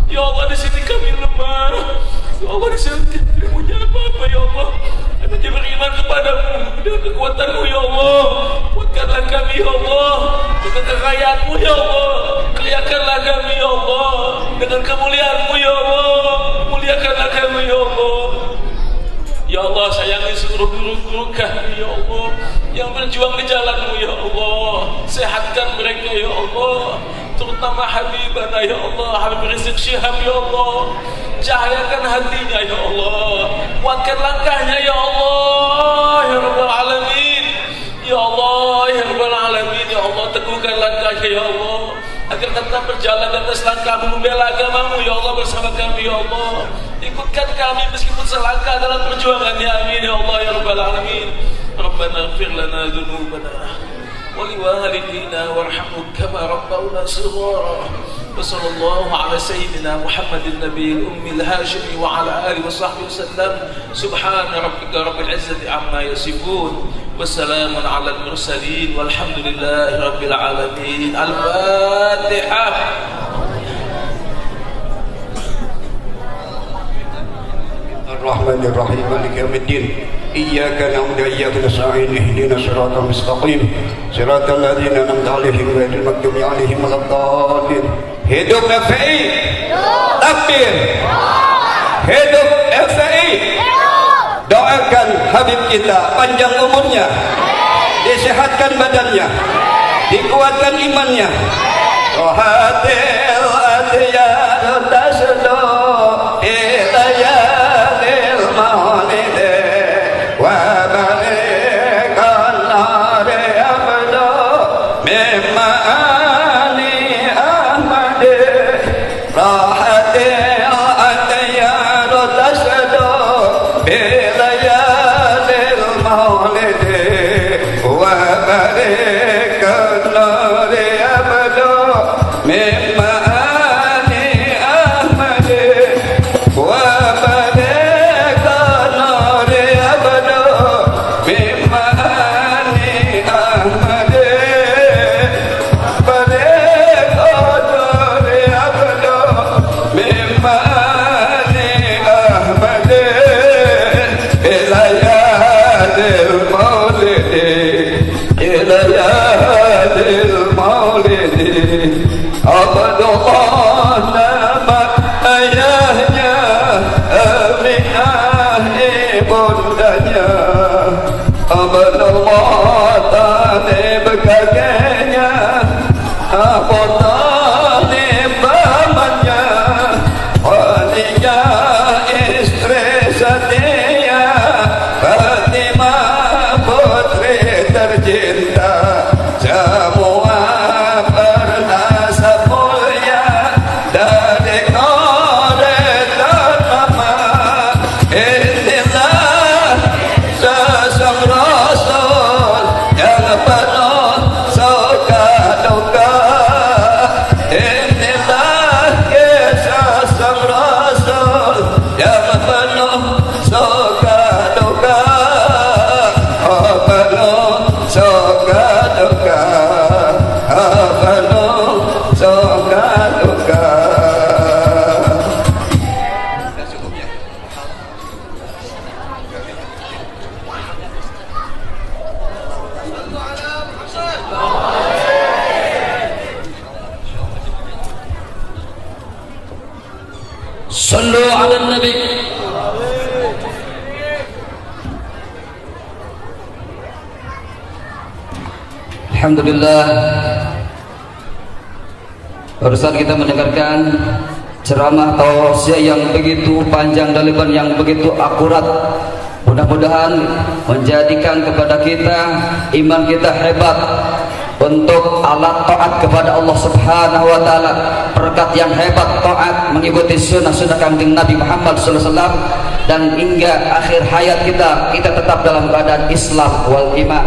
Ya Allah, di sini kami lemah. Ya Allah, di sini kami tidak punya apa-apa ya Allah. Hanya beriman kepadamu dengan kekuatanmu ya Allah. Kuatkanlah kami ya Allah dengan kekayaanmu ya Allah. Kayakanlah kami ya Allah dengan kemuliaanmu ya Allah. Muliakanlah kami ya Allah. Ya Allah, sayangi seluruh guru-guru kami ya Allah yang berjuang di jalanmu ya Allah. Sehatkan mereka ya Allah, terutama Habibana ya Allah, Habib Rizik Syihab ya Allah. Cahayakan hatinya ya Allah, kuatkan langkahnya ya Allah ya Rabbal Alamin. Ya Allah ya Rabbal Alamin, ya Allah teguhkan langkahnya ya Allah agar tetap berjalan atas langkahmu membela agamamu ya Allah bersama kami ya Allah. Ikutkan kami meskipun selangkah dalam perjuangannya, amin ya Allah ya Rabbal Alamin. Rabbana ighfir lana dhunubana wa liwalidina warhamhum kama rabbawna shighara. Wa sallallahu ala sayyidina Muhammadin nabiyil ummil hashimi wa ala alihi wa sahbihi wasallam. Subhana rabbika rabbil izzati amma yasifun wa salamun ala al mursalin walhamdulillahi rabbil alamin. Al-Fatihah. الرحمن الرحيم مالك يوم الدين إياك نعبد وإياك نستعين اهدنا الصراط المستقيم صراط الذين أنعمت عليهم غير المغضوب عليهم ولا الضالين. Hidup FPI, takbir. Hidup FPI. Doakan Habib kita panjang umurnya, disehatkan badannya, dikuatkan imannya. Rohatil adiyar tasdo ilayalil maulide wa barikan nari abdo mimani ahmadi. Rohatil adiyar tasdo ilayalil maulide wa barikan nari abdo mimani ahmadi wa barikan nari abdo mimani ahmadi barikan nari abdo mimani ahmadi ilayadil maulidi ilayadil maulidi. Abu Talib pamannya, Khadijah istri setia, Fatimah putri tercinta, semua bernasab mulia dari Khalid dan Mama. Inilah sosok Rasul yang penuh suka duka. Inilah kisah sang Rasul yang penuh suka duka. Oh, penuh suka duka, oh, penuh suka duka. Sallu ala Nabi. Alhamdulillah, barusan kita mendengarkan ceramah tausiah yang begitu panjang dan lebar, yang begitu akurat. Mudah-mudahan menjadikan kepada kita iman kita hebat untuk alat taat kepada Allah Subhanahu wa taala, berkat yang hebat taat mengikuti sunnah-sunnah Kanjeng Nabi Muhammad sallallahu alaihi wasallam, dan hingga akhir hayat kita tetap dalam keadaan Islam wal iman.